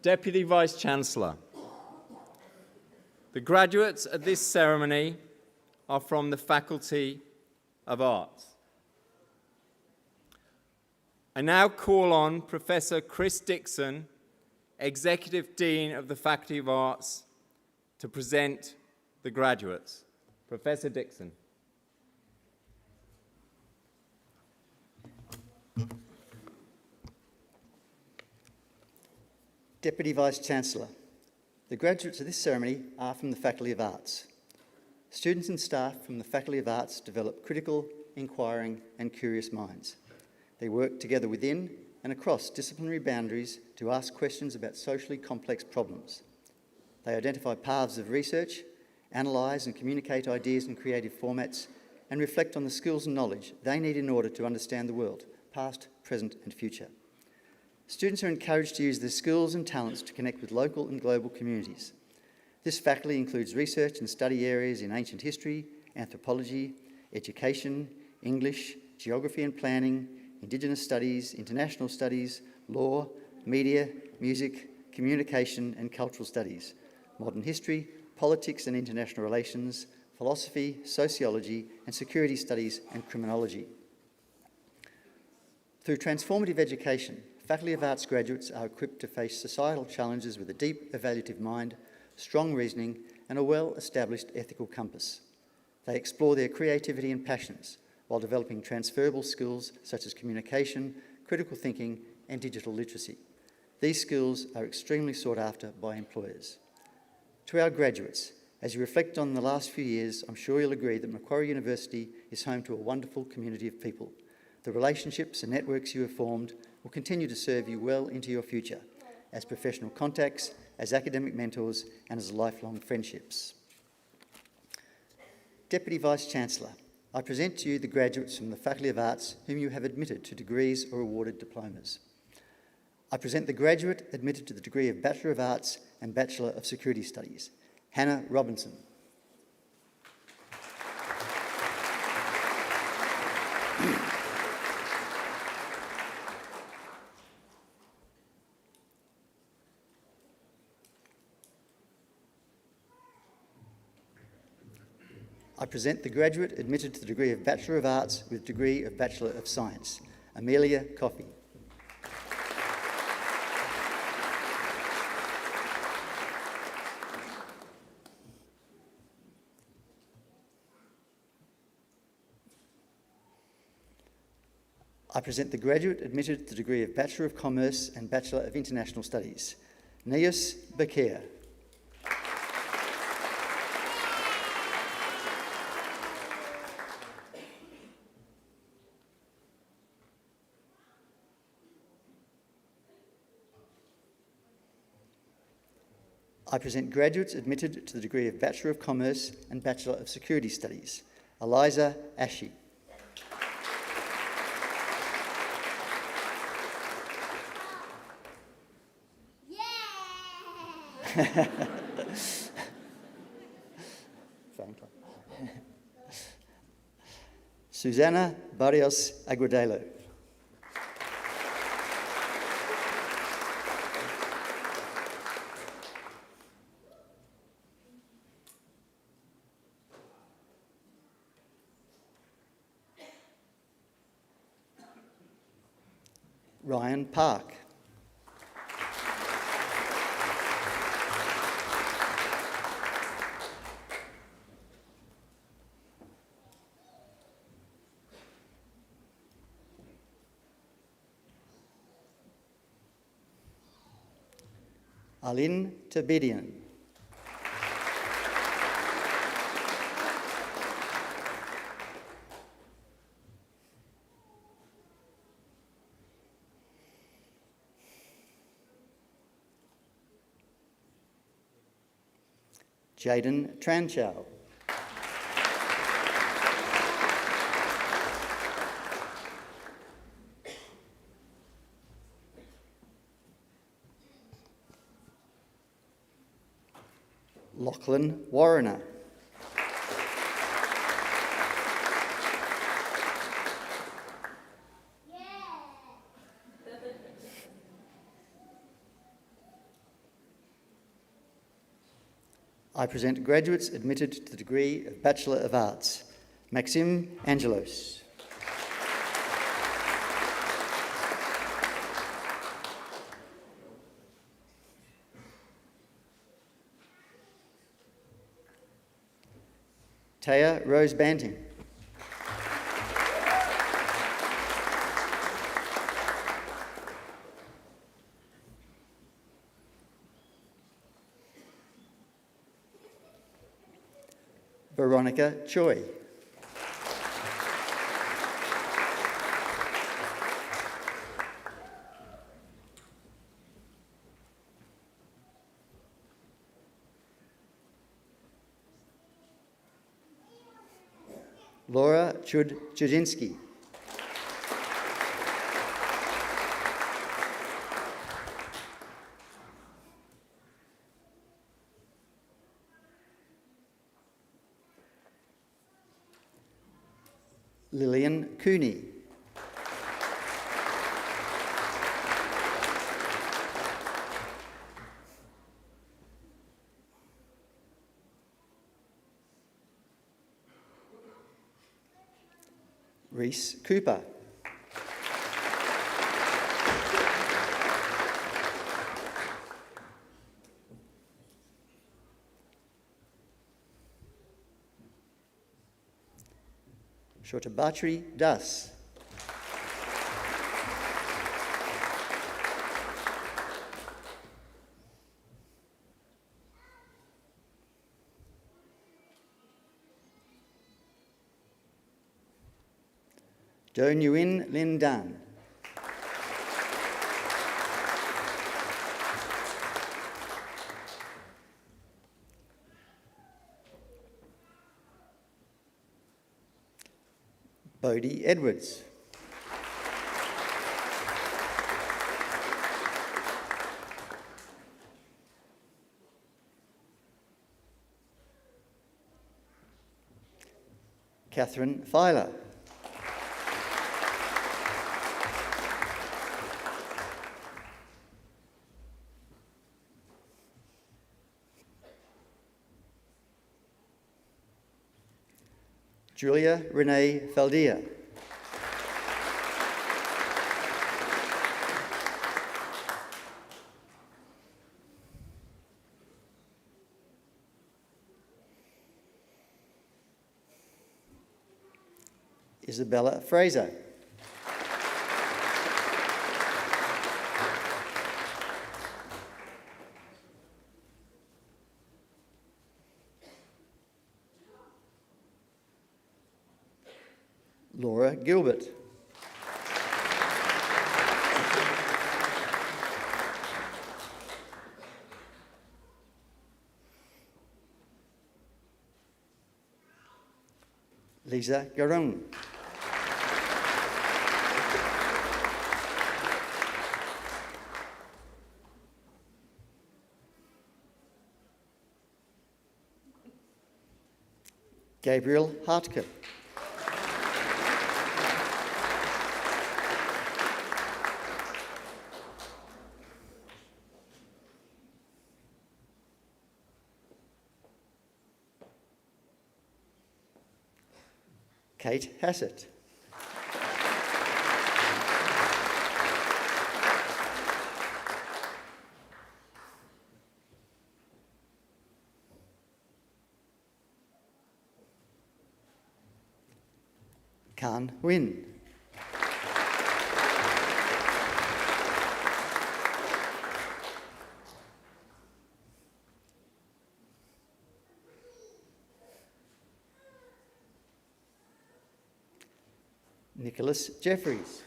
S5: Deputy Vice-Chancellor, the graduates at this ceremony are from the Faculty of Arts. I now call on Professor Chris Dixon, Executive Dean of the Faculty of Arts, to present the graduates. Professor Dixon.
S9: Deputy Vice-Chancellor, the graduates of this ceremony are from the Faculty of Arts. Students and staff from the Faculty of Arts develop critical, inquiring and curious minds. They work together within and across disciplinary boundaries to ask questions about socially complex problems. They identify paths of research, analyse and communicate ideas in creative formats, and reflect on the skills and knowledge they need in order to understand the world, past, present and future. Students are encouraged to use their skills and talents to connect with local and global communities. This faculty includes research and study areas in ancient history, anthropology, education, English, geography and planning, Indigenous studies, international studies, law, media, music, communication and cultural studies, modern history, politics and international relations, philosophy, sociology and security studies and criminology. Through transformative education, Faculty of Arts graduates are equipped to face societal challenges with a deep evaluative mind, strong reasoning and a well-established ethical compass. They explore their creativity and passions while developing transferable skills such as communication, critical thinking and digital literacy. These skills are extremely sought after by employers. To our graduates, as you reflect on the last few years, I'm sure you'll agree that Macquarie University is home to a wonderful community of people. The relationships and networks you have formed will continue to serve you well into your future as professional contacts, as academic mentors and as lifelong friendships. Deputy Vice-Chancellor, I present to you the graduates from the Faculty of Arts whom you have admitted to degrees or awarded diplomas. I present the graduate admitted to the degree of Bachelor of Arts and Bachelor of Security Studies, Hannah Robinson. I present the graduate admitted to the degree of Bachelor of Arts with degree of Bachelor of Science, Amelia Coffey. I present the graduate admitted to the degree of Bachelor of Commerce and Bachelor of International Studies, Nias Bakir. I present graduates admitted to the degree of Bachelor of Commerce and Bachelor of Security Studies, Eliza Ashe. Susana Barrios Agudelo. Ryan Park. Alin Tabidian. Jaden Tranchow. Lachlan Warrener. I present graduates admitted to the degree of Bachelor of Arts. Maxim Angelos. Taya Rose Banting. Veronica Choi. Laura Chudzinski. Lillian Cooney. Reese Cooper. Shotabatri Das. Do Nguyen Lin Dan. Bodie Edwards. Catherine Filer. Julia Renee Faldia. Isabella Fraser. Laura Gilbert. Lisa Garung. Gabriel Hartke. Kate Hassett. Can Nguyen. Nicholas Jeffries.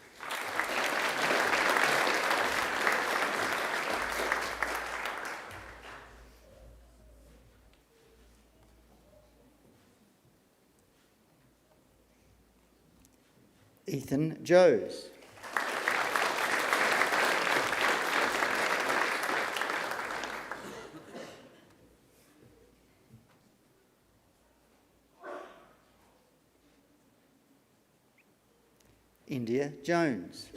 S9: Ethan Joes. India Jones.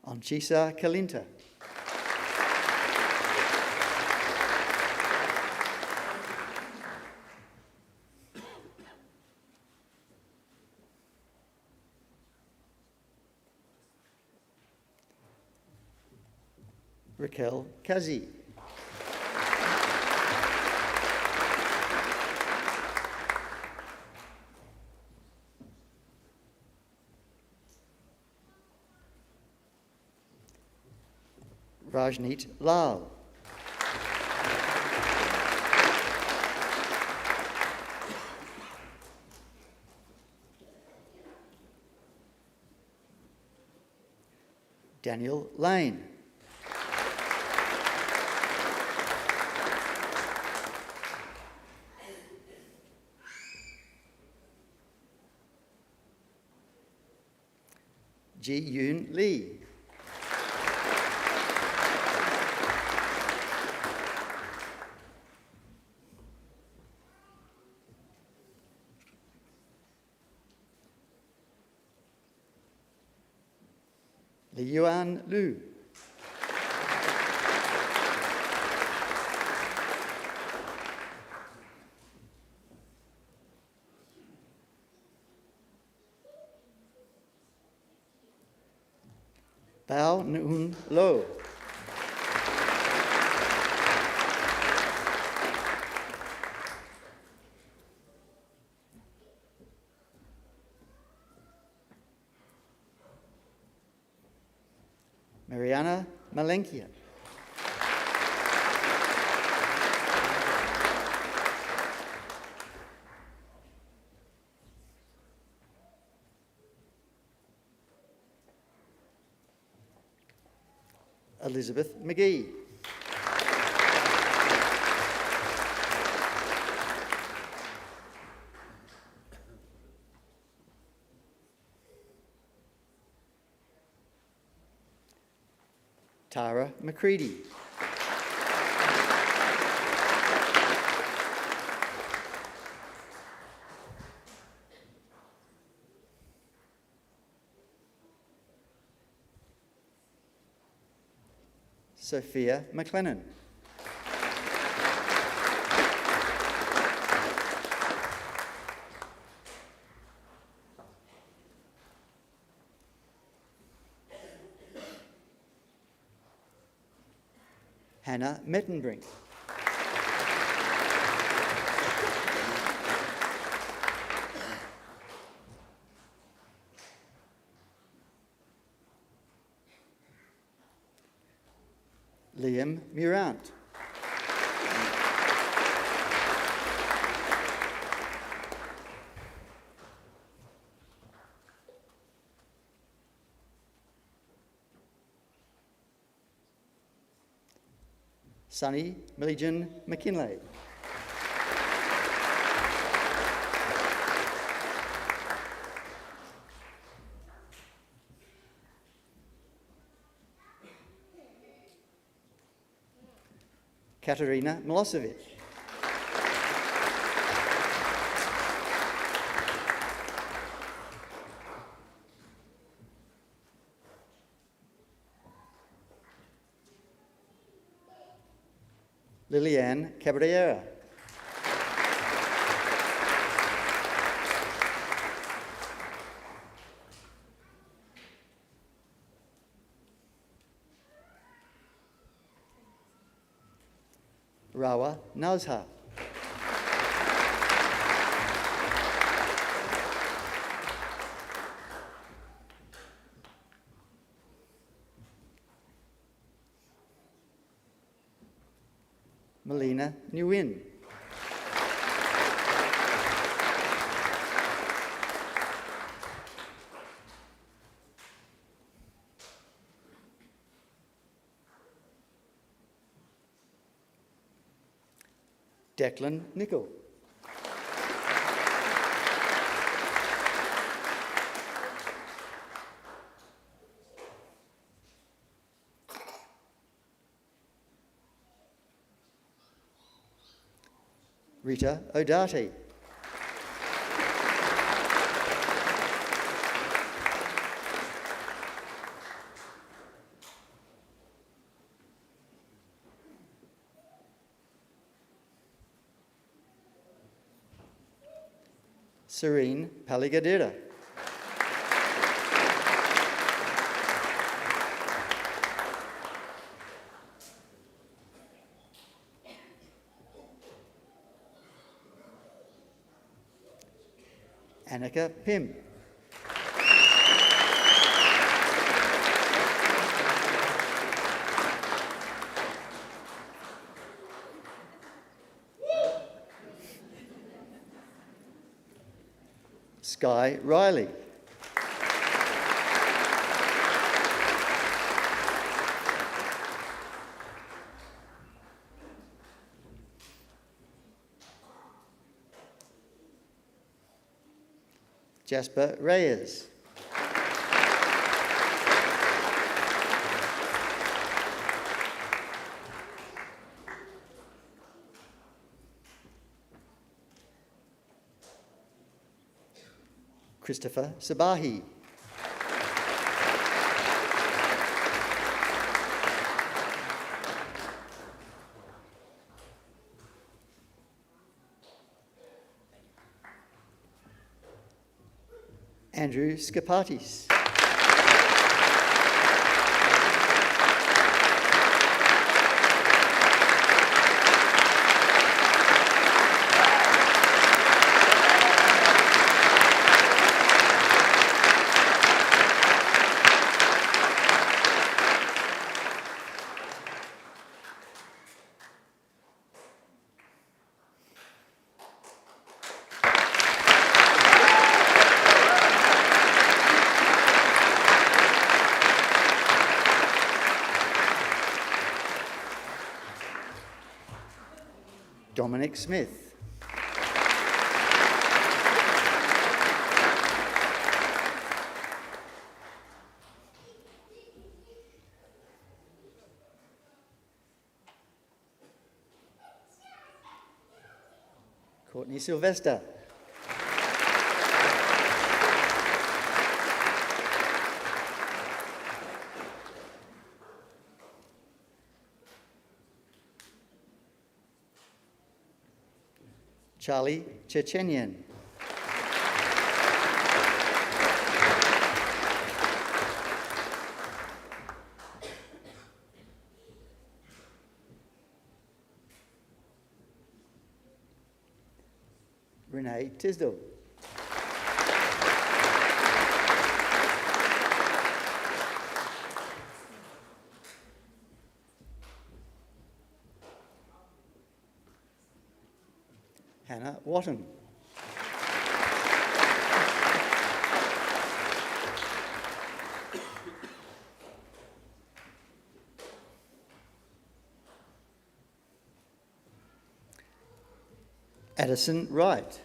S9: Anchisa Kalinta. Raquel Kazi. Rajneet Lal. Daniel Lane. Ji Yoon Lee. Li Yuan Lu. Bao Nguyen Lo. Mariana Malenkia. Elizabeth McGee. Tara Macquarie. Sophia McLennan. Hannah Mettenbrink. Liam Murant. Sunny Milligan McKinlay. Katerina Milosevic. Liliane Caballera. Rawa Nazha. Melina Nguyen. Declan Nicol. Rita O'Darty. Serene Paligadera. Annika Pim. Sky Riley. Jasper Reyes. Christopher Sabahi. Andrew Skapatis. Dominic Smith. Courtney Sylvester. Charlie Chechenian. Renee Tisdall. Hannah Watton. Addison Wright.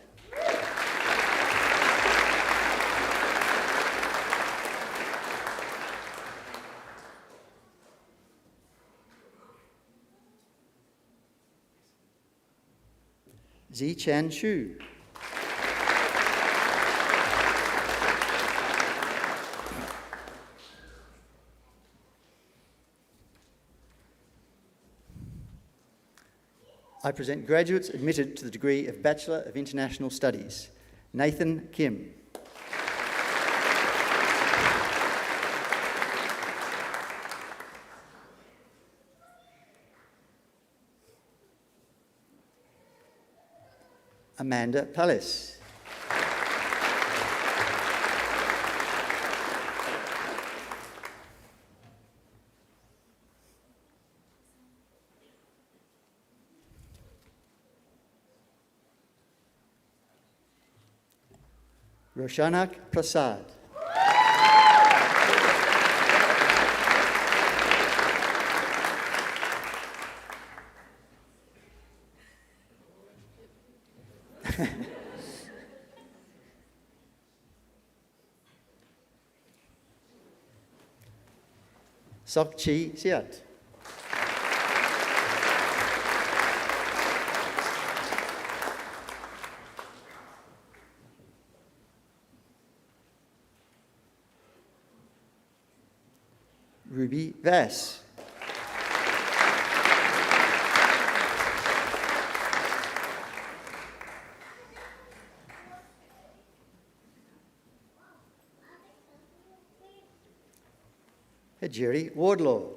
S9: Zichan Shu. I present graduates admitted to the degree of Bachelor of International Studies. Nathan Kim. Amanda Palace. Roshanak Prasad. Sokchi Siat. Ruby Vass. Jerry Wardlaw.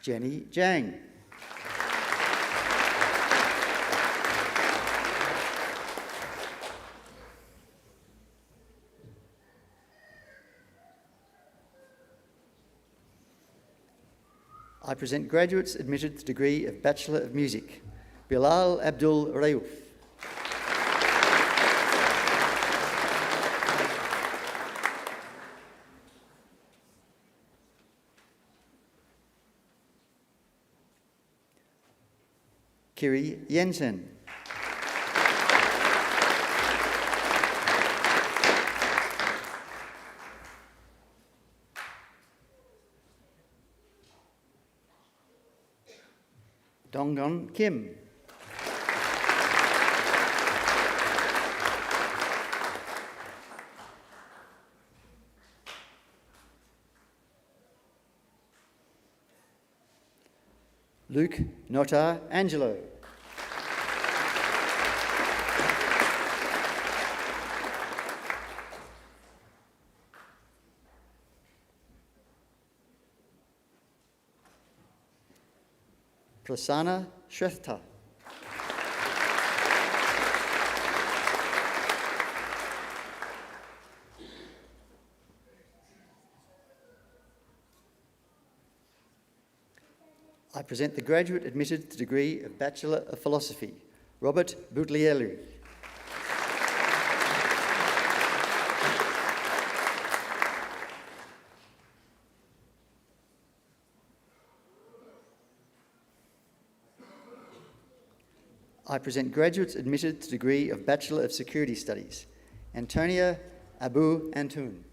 S9: Jenny Jang. I present graduates admitted to the degree of Bachelor of Music. Bilal Abdul Rayouf. Kiri Jensen. Donggon Kim. Luke Nota Angelo. Prasanna Shrestha. I present the graduate admitted to the degree of Bachelor of Philosophy, Robert Butlielu. I present graduates admitted to the degree of Bachelor of Security Studies, Antonia Abu Antoun.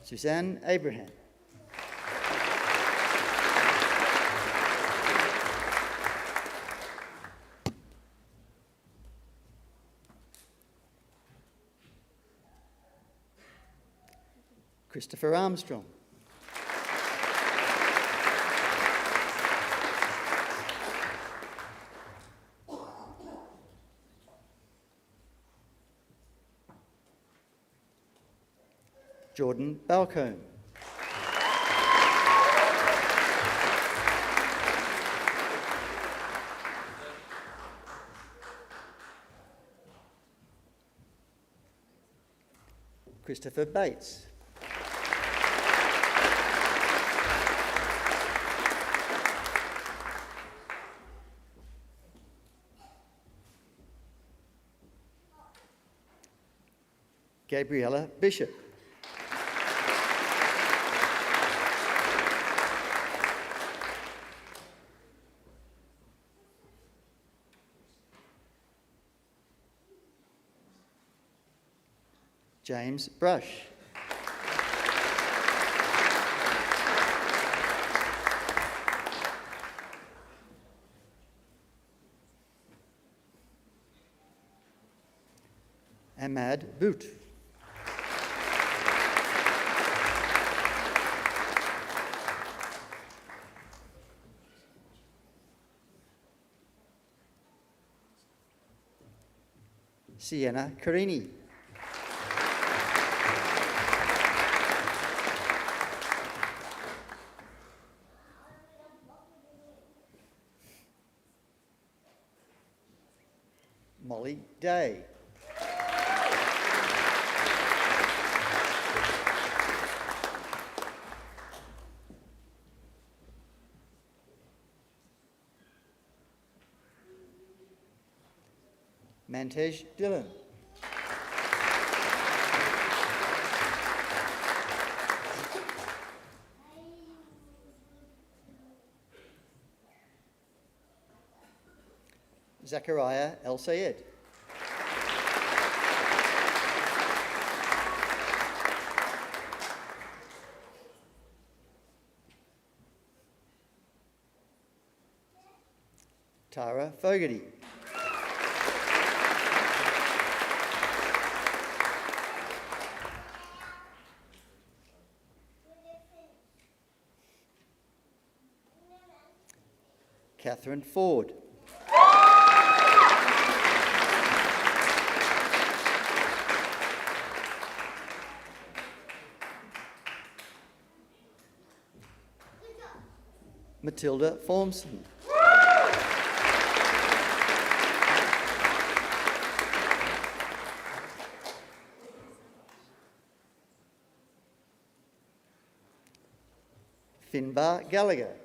S9: Suzanne Abraham. Christopher Armstrong. Jordan Balcombe. Christopher Bates. Gabriella Bishop. James Brush. Ahmad Boot. Sienna Carini. Molly Day. Mantej Dillon. Zachariah El Sayed. Tara Fogarty. Catherine Ford. Matilda Formson. Finbar Gallagher.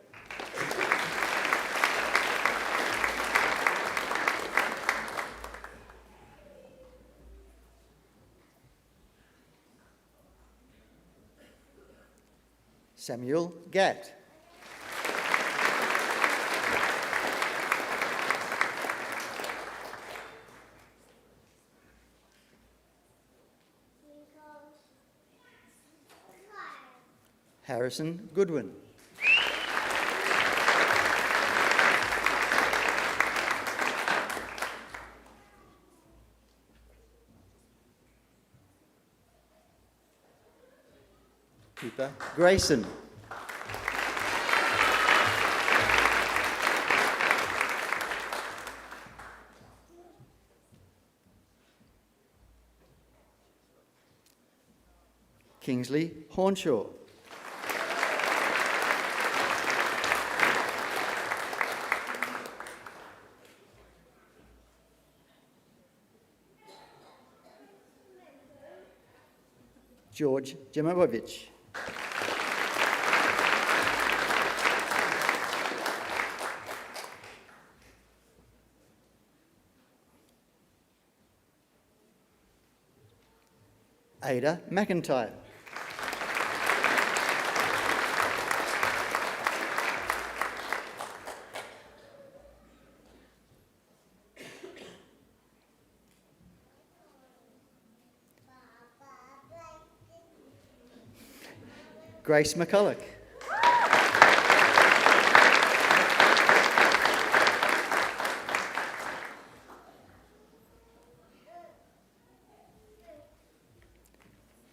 S9: Samuel Gatt. Harrison Goodwin. Cooper Grayson. Kingsley Hornshaw. George Jamowicz. Ada McIntyre. Grace McCulloch.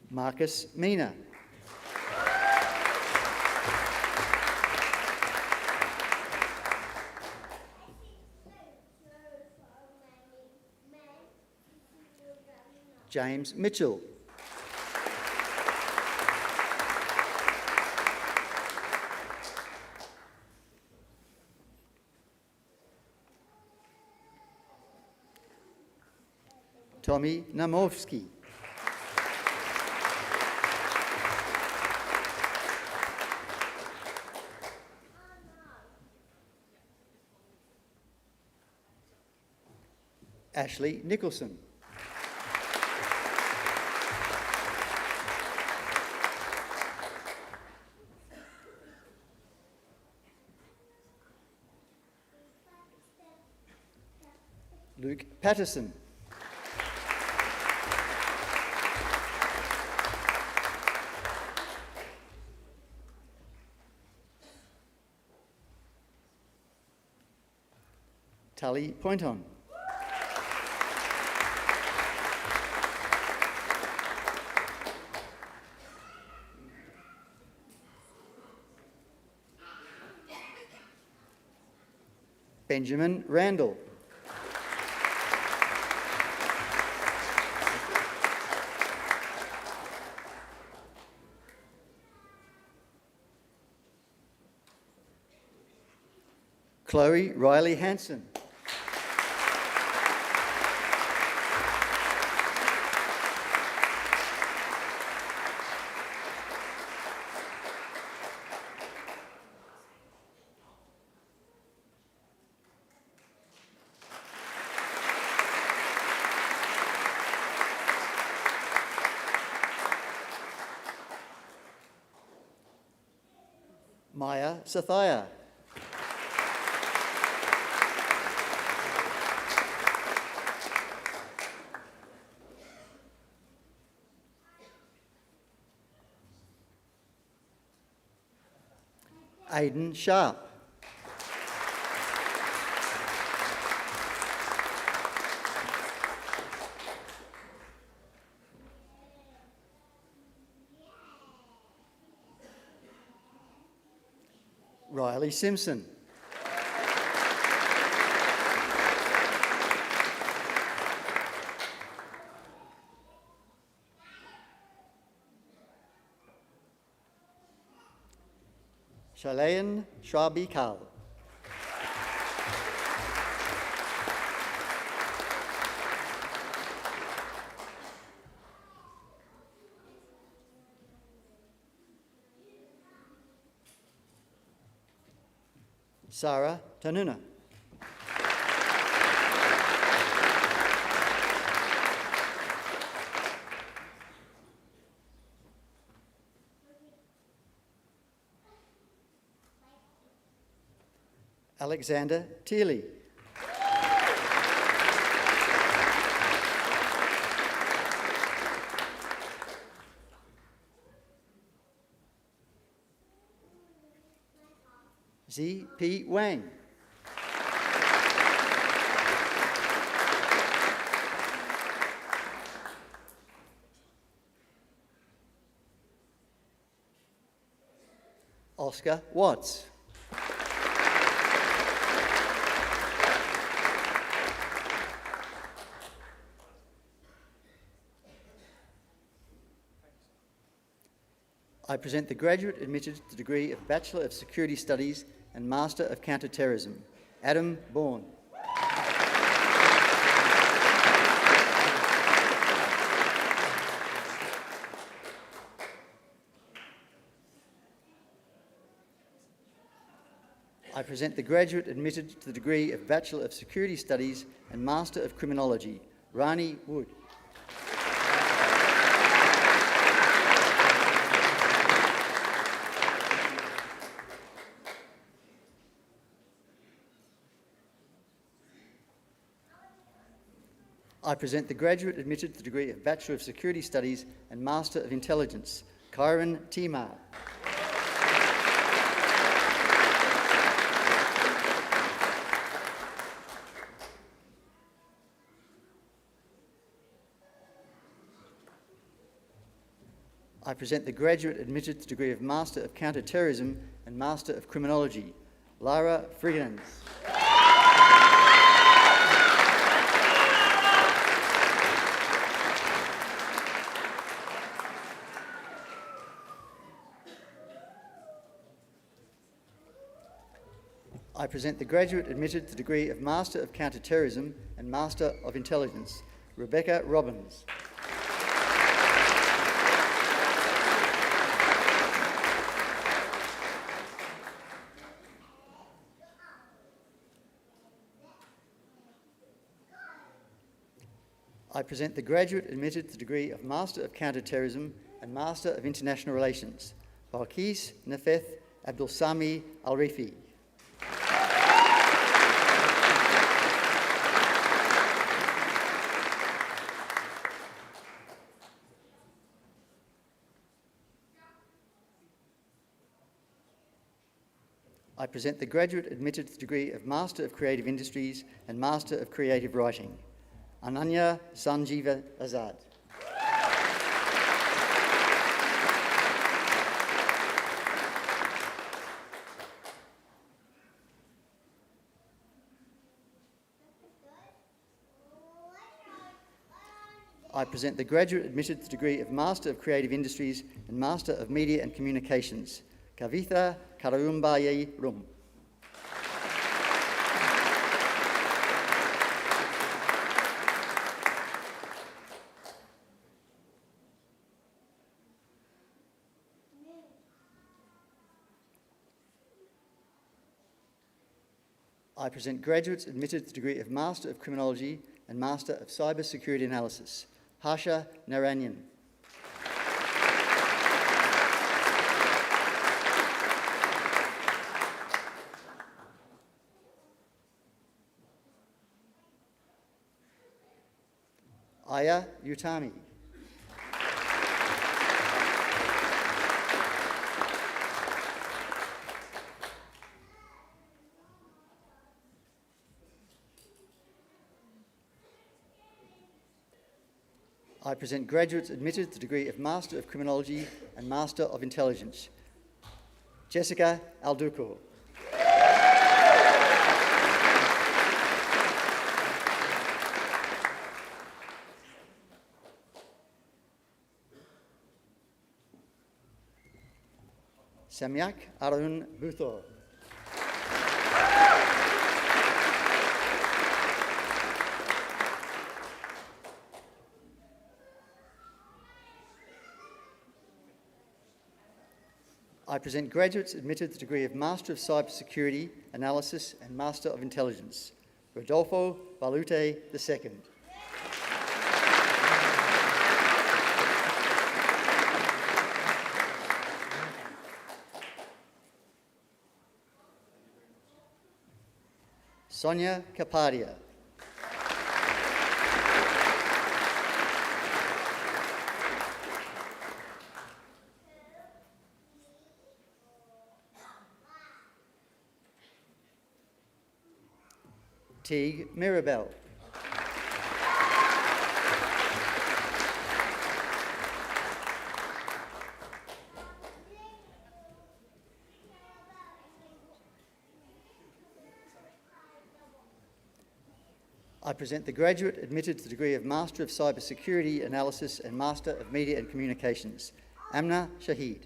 S9: Marcus Mina. James Mitchell. Tommy Namovsky. Ashley Nicholson. Luke Patterson. Tully Pointon. Benjamin Randall. Chloe Riley Hanson. Maya Sathaya. Aidan Sharp. Riley Simpson. Shalayan Shrabi-Kal. Sarah Tanuna. Alexander Teely. Z.P. Wang. Oscar Watts. I present the graduate admitted to the degree of Bachelor of Security Studies and Master of Counter-Terrorism, Adam Bourne. I present the graduate admitted to the degree of Bachelor of Security Studies and Master of Criminology, Rani Wood. I present the graduate admitted to the degree of Bachelor of Security Studies and Master of Intelligence, Kyron Timar. I present the graduate admitted to the degree of Master of Counter-Terrorism and Master of Criminology, Lara Friggins. I present the graduate admitted to the degree of Master of Counter-Terrorism and Master of Intelligence, Rebecca Robbins. I present the graduate admitted to the degree of Master of Counter-Terrorism and Master of International Relations, Balkis Nafeth Abdul Sami Al-Rifi. I present the graduate admitted to the degree of Master of Creative Industries and Master of Creative Writing, Ananya Sanjeeva Azad. I present the graduate admitted to the degree of Master of Creative Industries and Master of Media and Communications, Kavitha Karumbaye Rum. I present graduates admitted to the degree of Master of Criminology and Master of Cyber Security Analysis. Harsha Narayan. Aya Utami. I present graduates admitted to the degree of Master of Criminology and Master of Intelligence. Jessica Alduko. Samyak Arun Butho. I present graduates admitted to the degree of Master of Cybersecurity Analysis and Master of Intelligence. Rodolfo Balute II. Sonia Kapadia. Teague Mirabel. I present the graduate admitted to the degree of Master of Cybersecurity Analysis and Master of Media and Communications, Amna Shahid.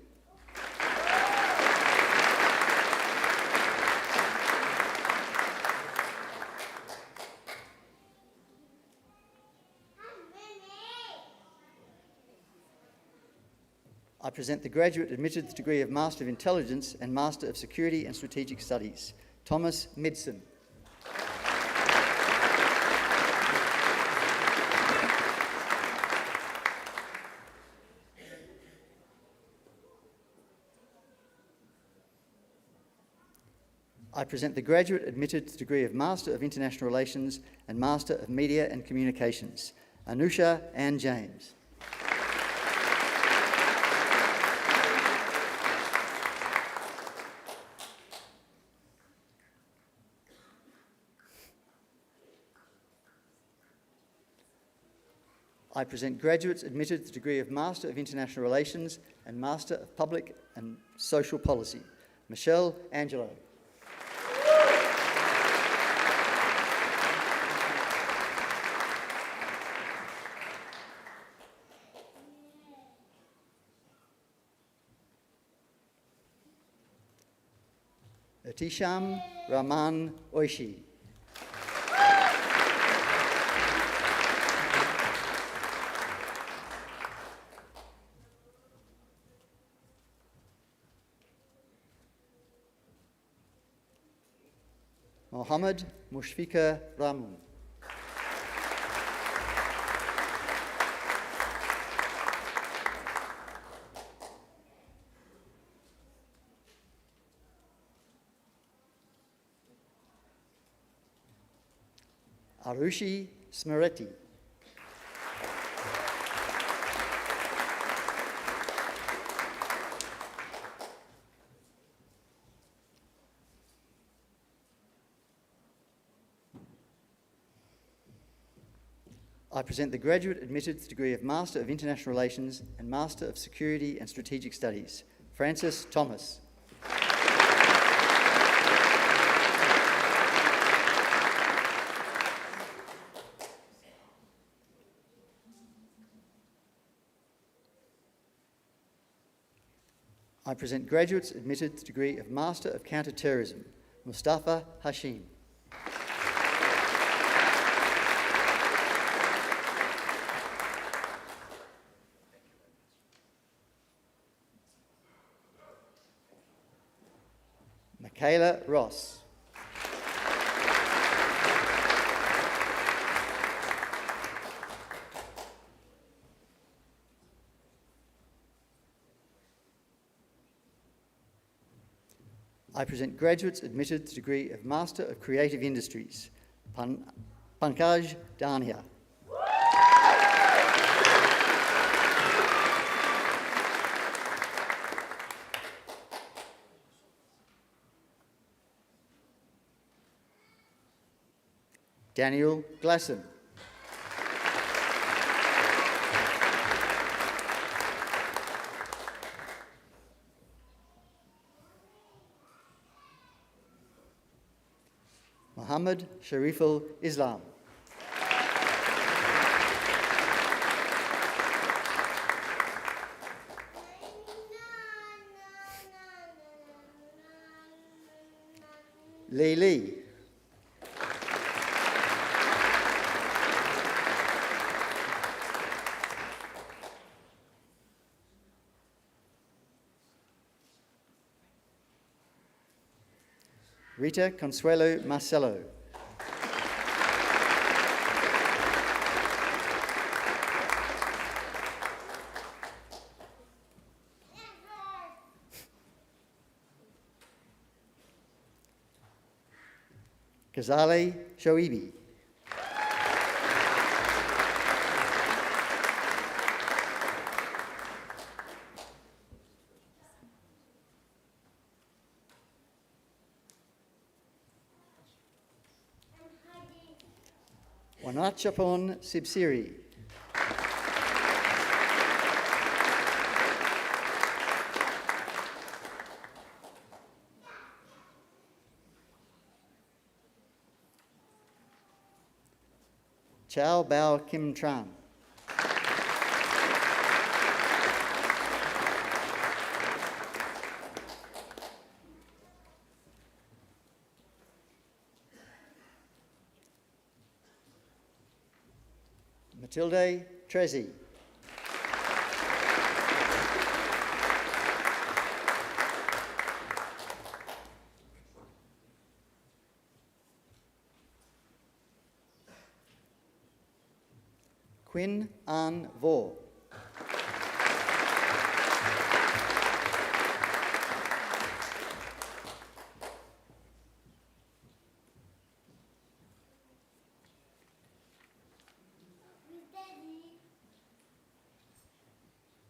S9: I present the graduate admitted to the degree of Master of Intelligence and Master of Security and Strategic Studies, Thomas Midson. I present the graduate admitted to the degree of Master of International Relations and Master of Media and Communications, Anusha Ann James. I present graduates admitted to the degree of Master of International Relations and Master of Public and Social Policy, Michelle Angelo. Tisham Rahman Oishi. Mohammed Mushfika Ramu. Arushi Smeretti. I present the graduate admitted to the degree of Master of International Relations and Master of Security and Strategic Studies, Francis Thomas. I present graduates admitted to the degree of Master of Counter-Terrorism, Mustafa Hashim. Michaela Ross. I present graduates admitted to the degree of Master of Creative Industries, Pankaj Dania. Daniel Glasson. Muhammad Shariful Islam. Lee Lee. Rita Consuelo Marcelo. Ghazali Shoibi. Wanachapon Sibsiri. Chow Bao Kim Tran. Matilde Trezzi. Quinn An Vo.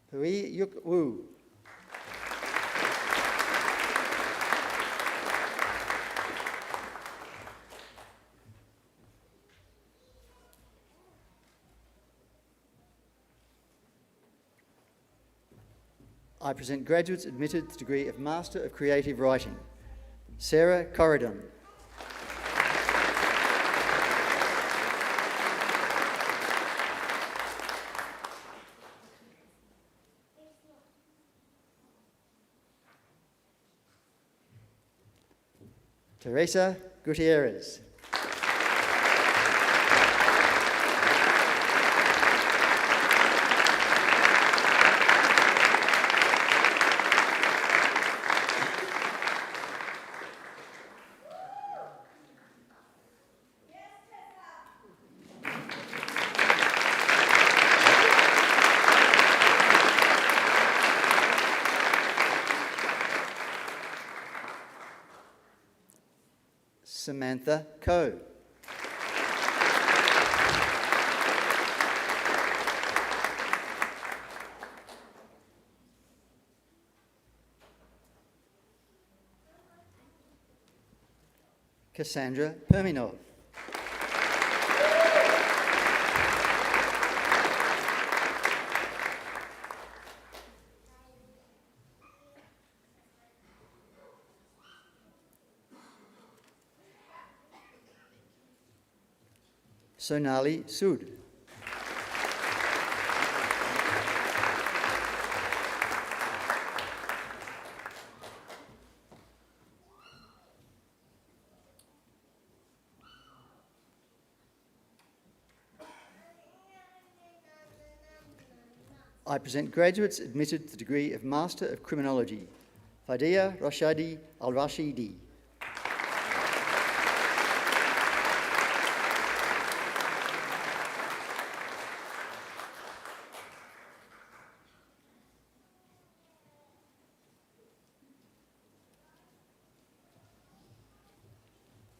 S9: Hui Yuk Woo. I present graduates admitted to the degree of Master of Creative Writing. Sarah Corridon. Teresa Gutierrez. Samantha Coe. Cassandra Perminov. Sonali Sood. I present graduates admitted to the degree of Master of Criminology. Fadia Rashadi Al-Rashidi.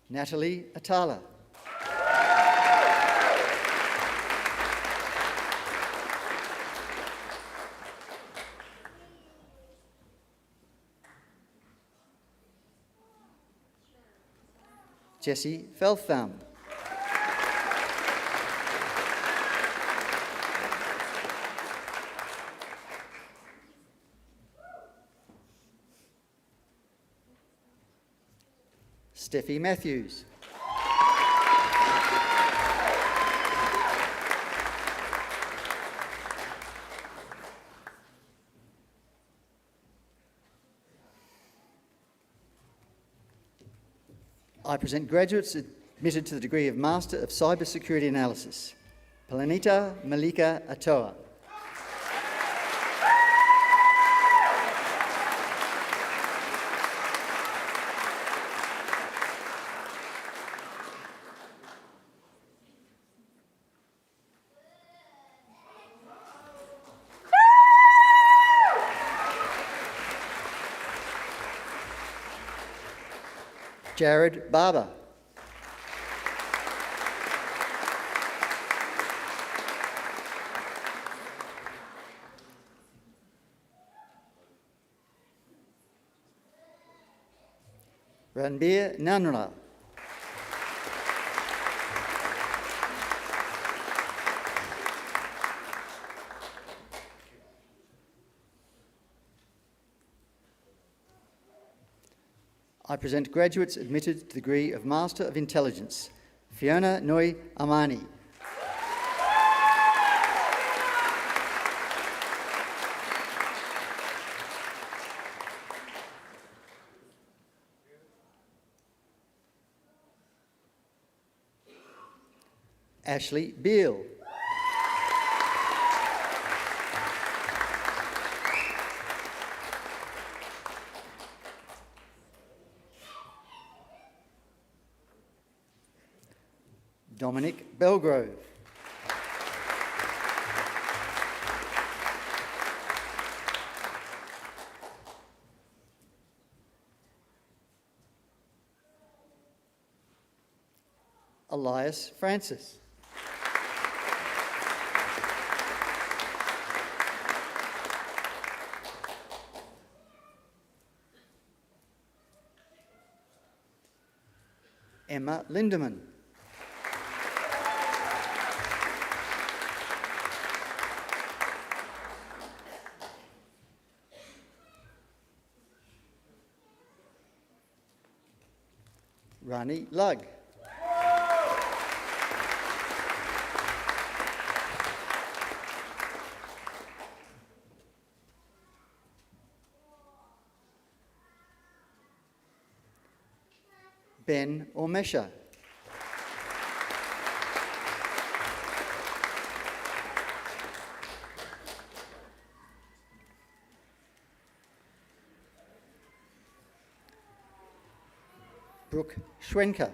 S9: Natalie Atala. Jessie Feltham. Steffi Matthews. I present graduates admitted to the degree of Master of Cybersecurity Analysis. Palanita Malika Atoa. Jared Barber. Ranbir Nanra. I present graduates admitted to the degree of Master of Intelligence. Fiona Noi Amani. Ashley Beale. Dominic Belgrove. Elias Francis. Emma Lindemann. Rani Lugg. Ben Ormesha. Brooke Schwenker.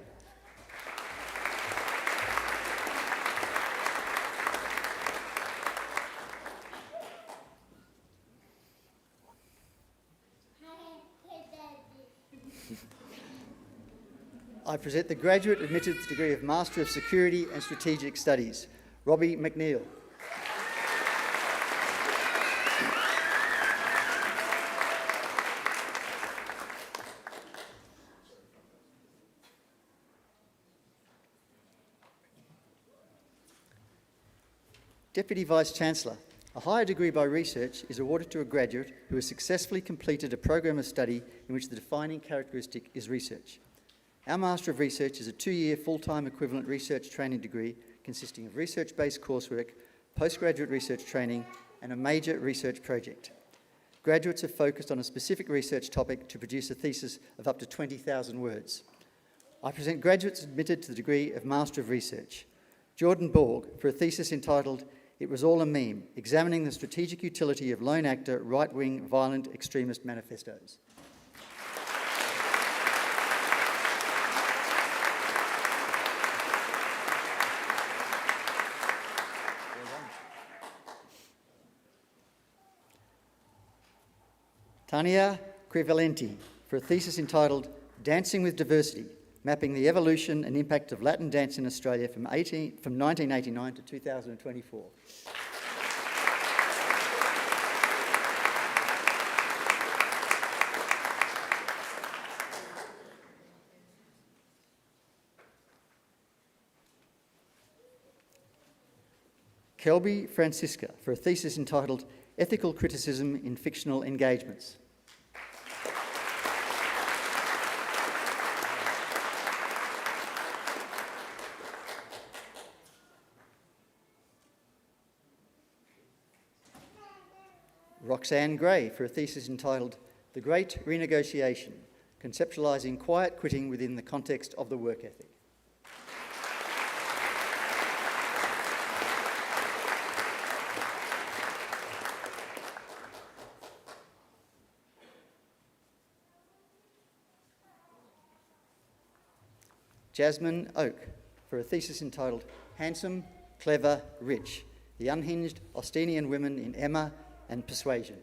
S9: I present the graduate admitted to the degree of Master of Security and Strategic Studies, Robbie McNeil. Deputy Vice-Chancellor. A higher degree by research is awarded to a graduate who has successfully completed a program of study in which the defining characteristic is research. Our Master of Research is a 2-year full-time equivalent research training degree consisting of research-based coursework, postgraduate research training, and a major research project. Graduates are focused on a specific research topic to produce a thesis of up to 20,000 words. I present graduates admitted to the degree of Master of Research. Jordan Borg for a thesis entitled "It Was All a Meme, Examining the Strategic Utility of Lone Actor Right-Wing Violent Extremist Manifestos." Tania Crivalenti for a thesis entitled "Dancing with Diversity, mapping the evolution and impact of Latin dance in Australia from 1989 to 2024. Kelby Francisca for a thesis entitled Ethical Criticism in Fictional Engagements. Roxanne Gray for a thesis entitled The Great Renegotiation, Conceptualising Quiet Quitting Within the Context of the Work Ethic. Jasmine Oak for a thesis entitled Handsome, Clever, Rich, The Unhinged Austinian Women in Emma and Persuasion.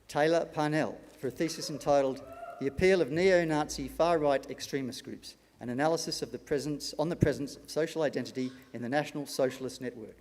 S9: Taylor Parnell for a thesis entitled The Appeal of Neo-Nazi Far-Right Extremist Groups, an analysis of the presence of social identity in the National Socialist Network.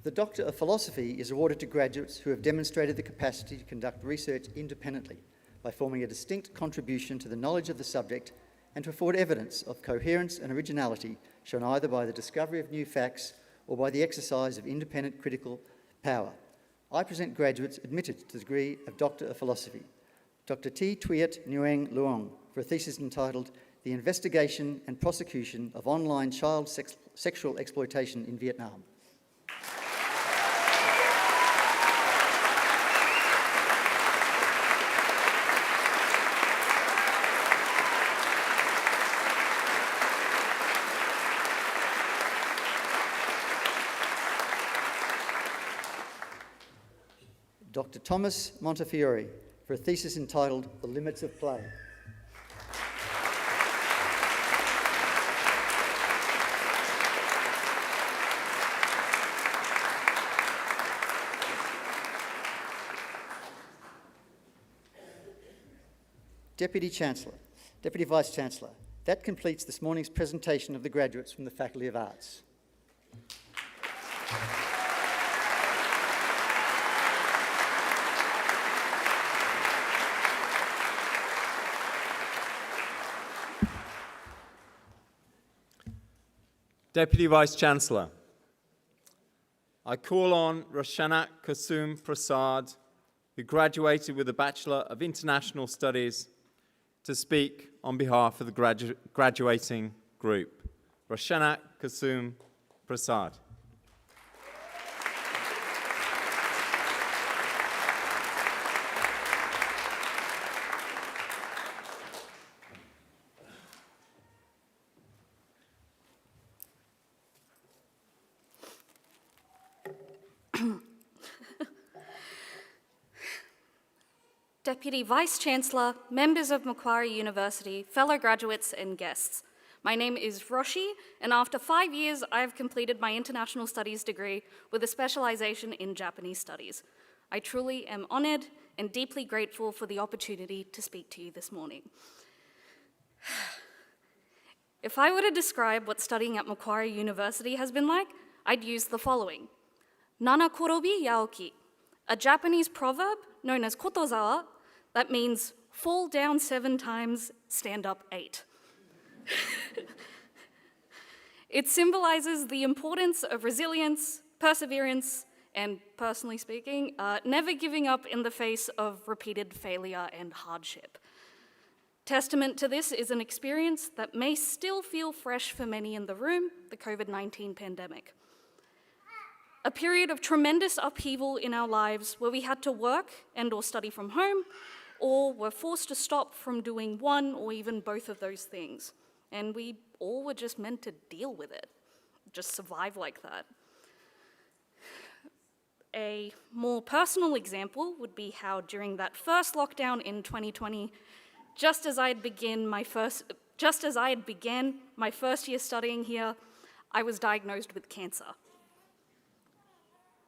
S9: The Doctor of Philosophy is awarded to graduates who have demonstrated the capacity to conduct research independently by forming a distinct contribution to the knowledge of the subject and to afford evidence of coherence and originality shown either by the discovery of new facts or by the exercise of independent critical power. I present graduates admitted to the degree of Doctor of Philosophy. Dr. T. Tuyet Nguyen Luong for a thesis entitled The Investigation and Prosecution of Online Child Sexual Exploitation in Vietnam. Dr. Thomas Montefiore for a thesis entitled The Limits of Play. Deputy Vice Chancellor, that completes this morning's presentation of the graduates from the Faculty of Arts.
S5: Deputy Vice-Chancellor, I call on Roshanak Kusum Prasad, who graduated with a Bachelor of International Studies, to speak on behalf of the graduating group. Roshanak Kusum Prasad.
S10: Deputy Vice-Chancellor, members of Macquarie University, fellow graduates and guests. My name is Roshi, and after 5 years, I have completed my International Studies degree with a specialisation in Japanese Studies. I truly am honoured and deeply grateful for the opportunity to speak to you this morning. If I were to describe what studying at Macquarie University has been like, I'd use the following. Nana korobi yaoki, a Japanese proverb known as kotozawa, that means fall down 7 times, stand up 8. It symbolises the importance of resilience, perseverance, and personally speaking, never giving up in the face of repeated failure and hardship. Testament to this is an experience that may still feel fresh for many in the room, the COVID-19 pandemic. A period of tremendous upheaval in our lives where we had to work and/or study from home, or were forced to stop from doing one or even both of those things. And we all were just meant to deal with it, just survive like that. A more personal example would be how during that first lockdown in 2020, just as I had began my first year studying here, I was diagnosed with cancer.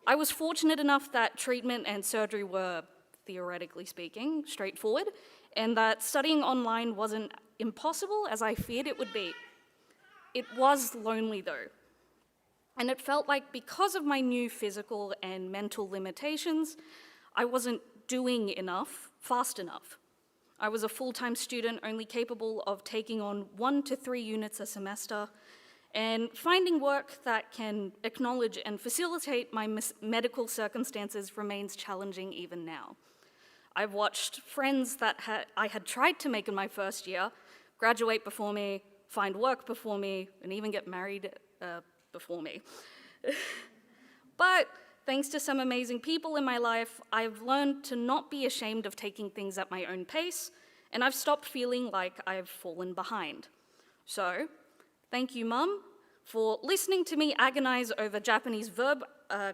S10: I was fortunate enough that treatment and surgery were, theoretically speaking, straightforward, and that studying online wasn't impossible as I feared it would be. It was lonely though, and it felt like because of my new physical and mental limitations, I wasn't doing enough fast enough. I was a full-time student only capable of taking on 1 to 3 units a semester, and finding work that can acknowledge and facilitate my medical circumstances remains challenging even now. I've watched friends that I had tried to make in my first year graduate before me, find work before me, and even get married before me. But thanks to some amazing people in my life, I've learned to not be ashamed of taking things at my own pace, and I've stopped feeling like I've fallen behind. So, thank you, Mum, for listening to me agonize over Japanese verb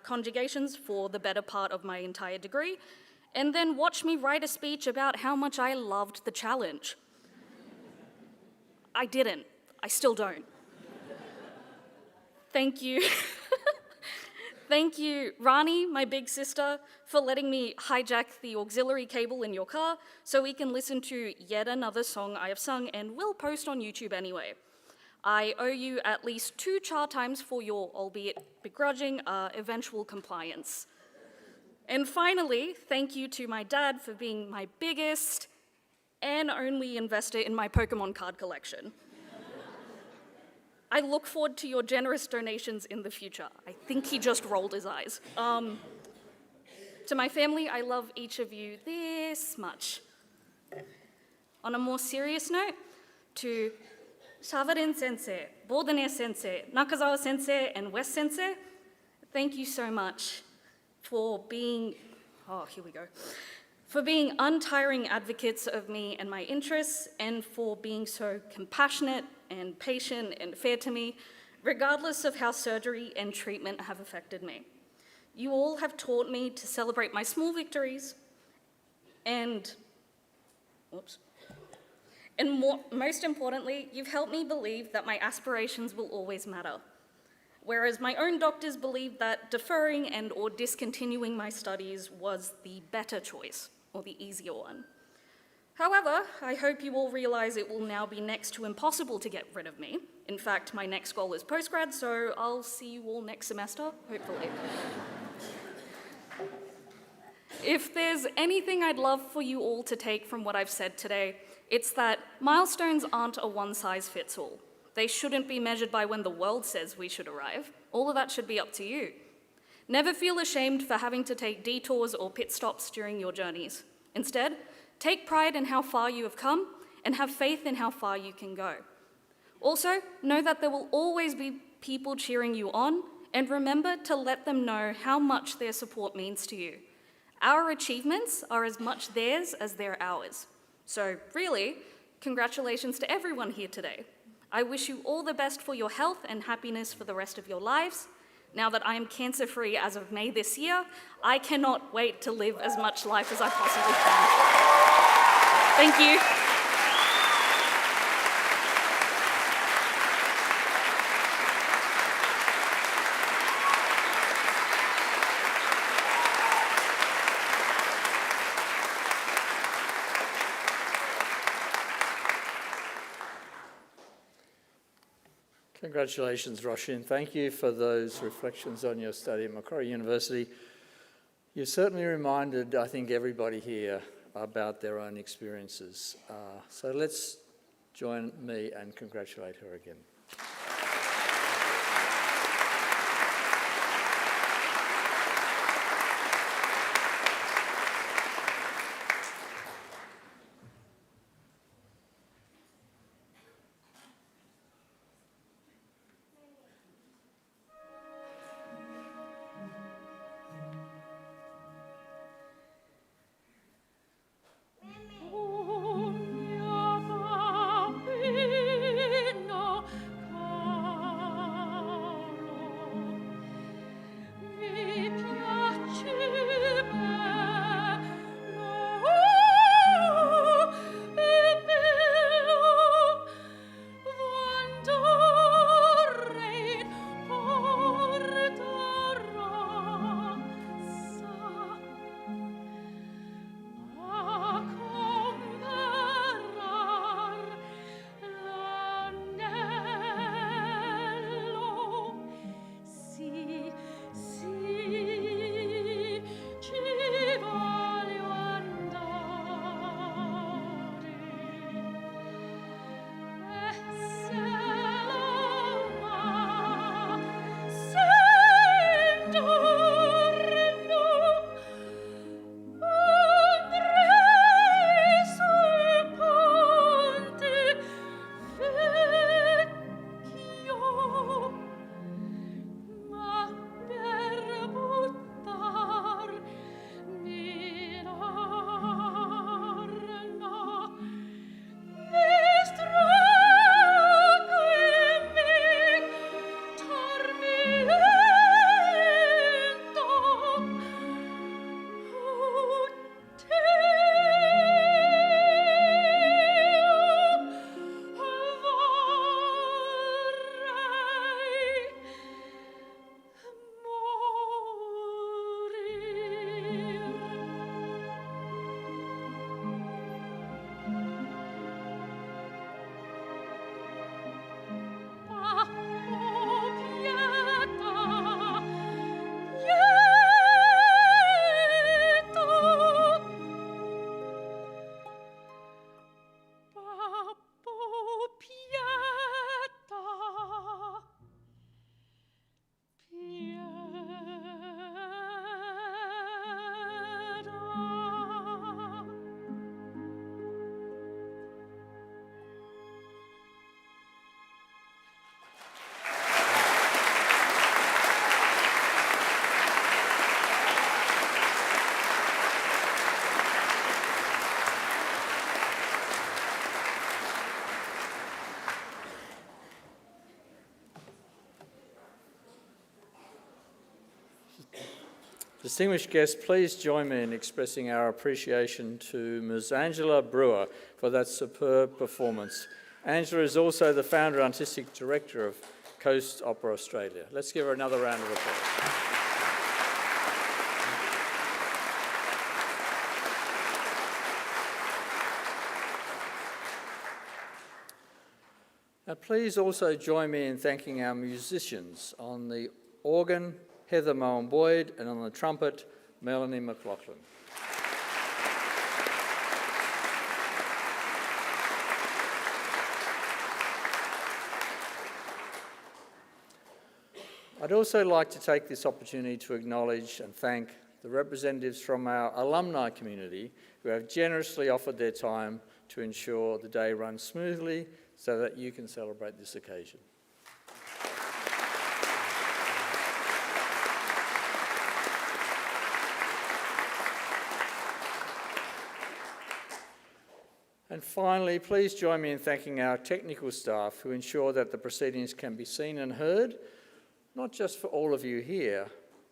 S10: conjugations for the better part of my entire degree, and then watch me write a speech about how much I loved the challenge. I didn't. I still don't. Thank you. Thank you, Rani, my big sister, for letting me hijack the auxiliary cable in your car so we can listen to yet another song I have sung and will post on YouTube anyway. I owe you at least 2 char times for your, albeit begrudging, eventual compliance. And finally, thank you to my dad for being my biggest and only investor in my Pokemon card collection. I look forward to your generous donations in the future. I think he just rolled his eyes. To my family, I love each of you this much. On a more serious note, to Shavarin Sensei, Bordane Sensei, Nakazawa Sensei, and West Sensei, thank you so much for being, for being untiring advocates of me and my interests, and for being so compassionate and patient and fair to me, regardless of how surgery and treatment have affected me. You all have taught me to celebrate my small victories and, most importantly, you've helped me believe that my aspirations will always matter. Whereas my own doctors believed that deferring and or discontinuing my studies was the better choice, or the easier one. However, I hope you all realize it will now be next to impossible to get rid of me. In fact, my next goal is postgrad, so I'll see you all next semester, hopefully. If there's anything I'd love for you all to take from what I've said today, it's that milestones aren't a one-size-fits-all. They shouldn't be measured by when the world says we should arrive. All of that should be up to you. Never feel ashamed for having to take detours or pit stops during your journeys. Instead, take pride in how far you have come and have faith in how far you can go. Also, know that there will always be people cheering you on, and remember to let them know how much their support means to you. Our achievements are as much theirs as they're ours. So really, congratulations to everyone here today. I wish you all the best for your health and happiness for the rest of your lives. Now that I am cancer-free as of May this year, I cannot wait to live as much life as I possibly can. Thank you.
S7: Congratulations, Roshin. Thank you for those reflections on your study at Macquarie University. You certainly reminded, I think, everybody here about their own experiences. So let's join me and congratulate her again. Distinguished guests, please join me in expressing our appreciation to Ms. Angela Brewer for that superb performance. Angela is also the founder and artistic director of Coast Opera Australia. Let's give her another round of applause. Now, please also join me in thanking our musicians. On the organ, Heather Mowen-Boyd, and on the trumpet, Melanie McLaughlin. I'd also like to take this opportunity to acknowledge and thank the representatives from our alumni community who have generously offered their time to ensure the day runs smoothly so that you can celebrate this occasion. And finally, please join me in thanking our technical staff who ensure that the proceedings can be seen and heard, not just for all of you here,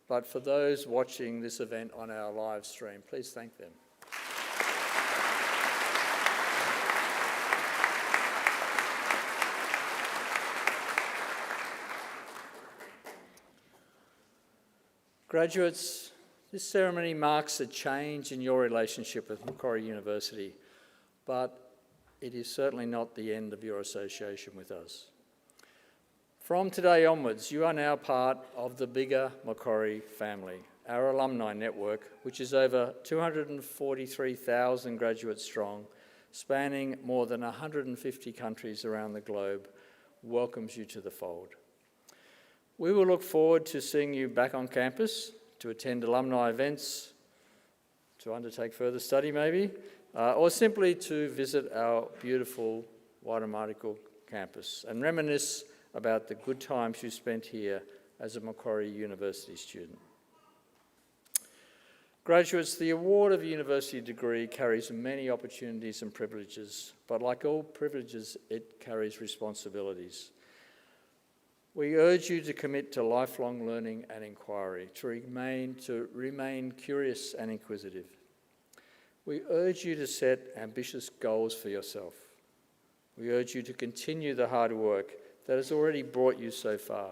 S7: but for those watching this event on our live stream. Please thank them. Graduates, this ceremony marks a change in your relationship with Macquarie University, but it is certainly not the end of your association with us. From today onwards, you are now part of the bigger Macquarie family, our alumni network, which is over 243,000 graduates strong, spanning more than 150 countries around the globe, welcomes you to the fold. We will look forward to seeing you back on campus, to attend alumni events, to undertake further study maybe, or simply to visit our beautiful Waitemata campus and reminisce about the good times you spent here as a Macquarie University student. Graduates, the award of a university degree carries many opportunities and privileges, but like all privileges, it carries responsibilities. We urge you to commit to lifelong learning and inquiry, to remain curious and inquisitive. We urge you to set ambitious goals for yourself. We urge you to continue the hard work that has already brought you so far.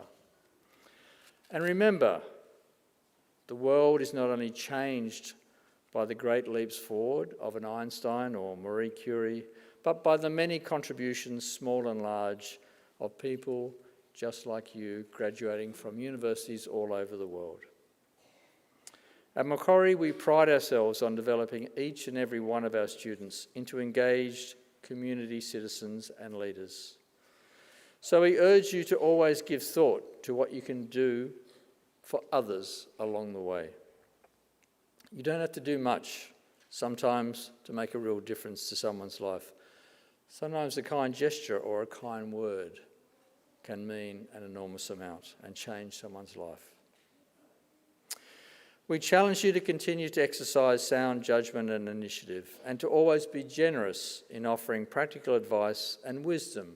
S7: And remember, the world is not only changed by the great leaps forward of an Einstein or Marie Curie, but by the many contributions, small and large, of people just like you graduating from universities all over the world. At Macquarie, we pride ourselves on developing each and every one of our students into engaged community citizens and leaders. So we urge you to always give thought to what you can do for others along the way. You don't have to do much sometimes to make a real difference to someone's life. Sometimes a kind gesture or a kind word can mean an enormous amount and change someone's life. We challenge you to continue to exercise sound judgment and initiative and to always be generous in offering practical advice and wisdom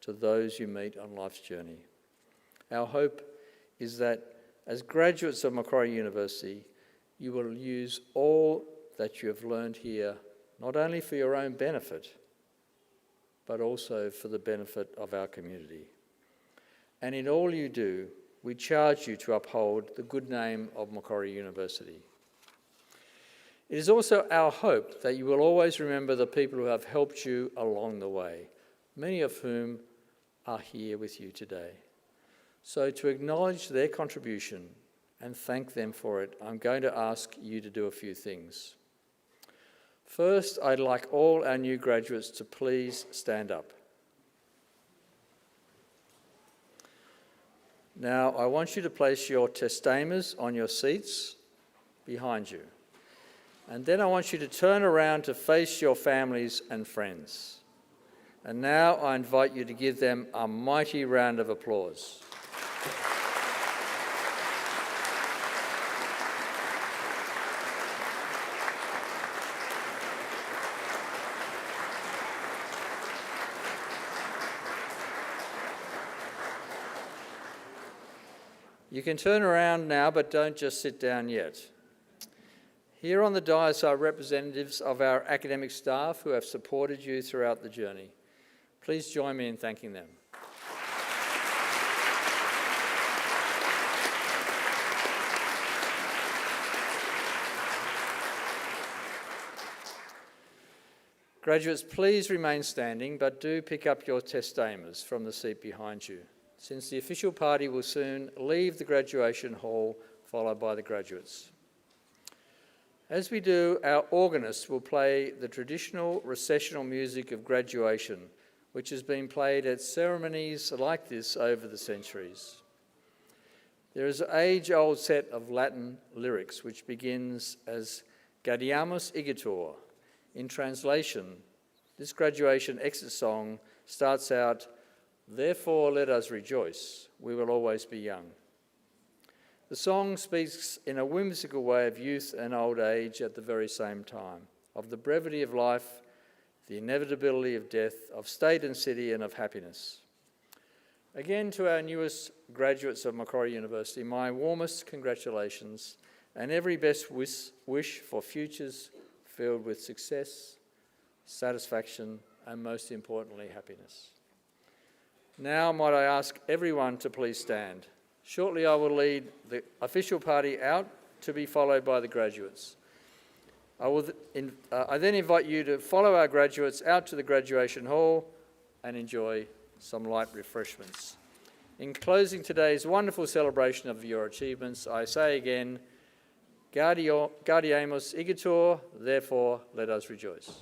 S7: to those you meet on life's journey. Our hope is that as graduates of Macquarie University, you will use all that you have learned here, not only for your own benefit, but also for the benefit of our community. And in all you do, we charge you to uphold the good name of Macquarie University. It is also our hope that you will always remember the people who have helped you along the way, many of whom are here with you today. So to acknowledge their contribution and thank them for it, I'm going to ask you to do a few things. First, I'd like all our new graduates to please stand up. Now, I want you to place your testames on your seats behind you. And then I want you to turn around to face your families and friends. And now I invite you to give them a mighty round of applause. You can turn around now, but don't just sit down yet. Here on the dais are representatives of our academic staff who have supported you throughout the journey. Please join me in thanking them. Graduates, please remain standing, but do pick up your testamers from the seat behind you, since the official party will soon leave the graduation hall, followed by the graduates. As we do, our organist will play the traditional recessional music of graduation, which has been played at ceremonies like this over the centuries. There is an age-old set of Latin lyrics which begins as Gaudeamus igitur. In translation, this graduation exit song starts out, "Therefore let us rejoice, we will always be young." The song speaks in a whimsical way of youth and old age at the very same time, of the brevity of life, the inevitability of death, of state and city, and of happiness. Again, to our newest graduates of Macquarie University, my warmest congratulations and every best wish for futures filled with success, satisfaction, and most importantly, happiness. Now, might I ask everyone to please stand. Shortly, I will lead the official party out to be followed by the graduates. I then invite you to follow our graduates out to the graduation hall and enjoy some light refreshments. In closing today's wonderful celebration of your achievements, I say again, Gaudeamus igitur, therefore let us rejoice.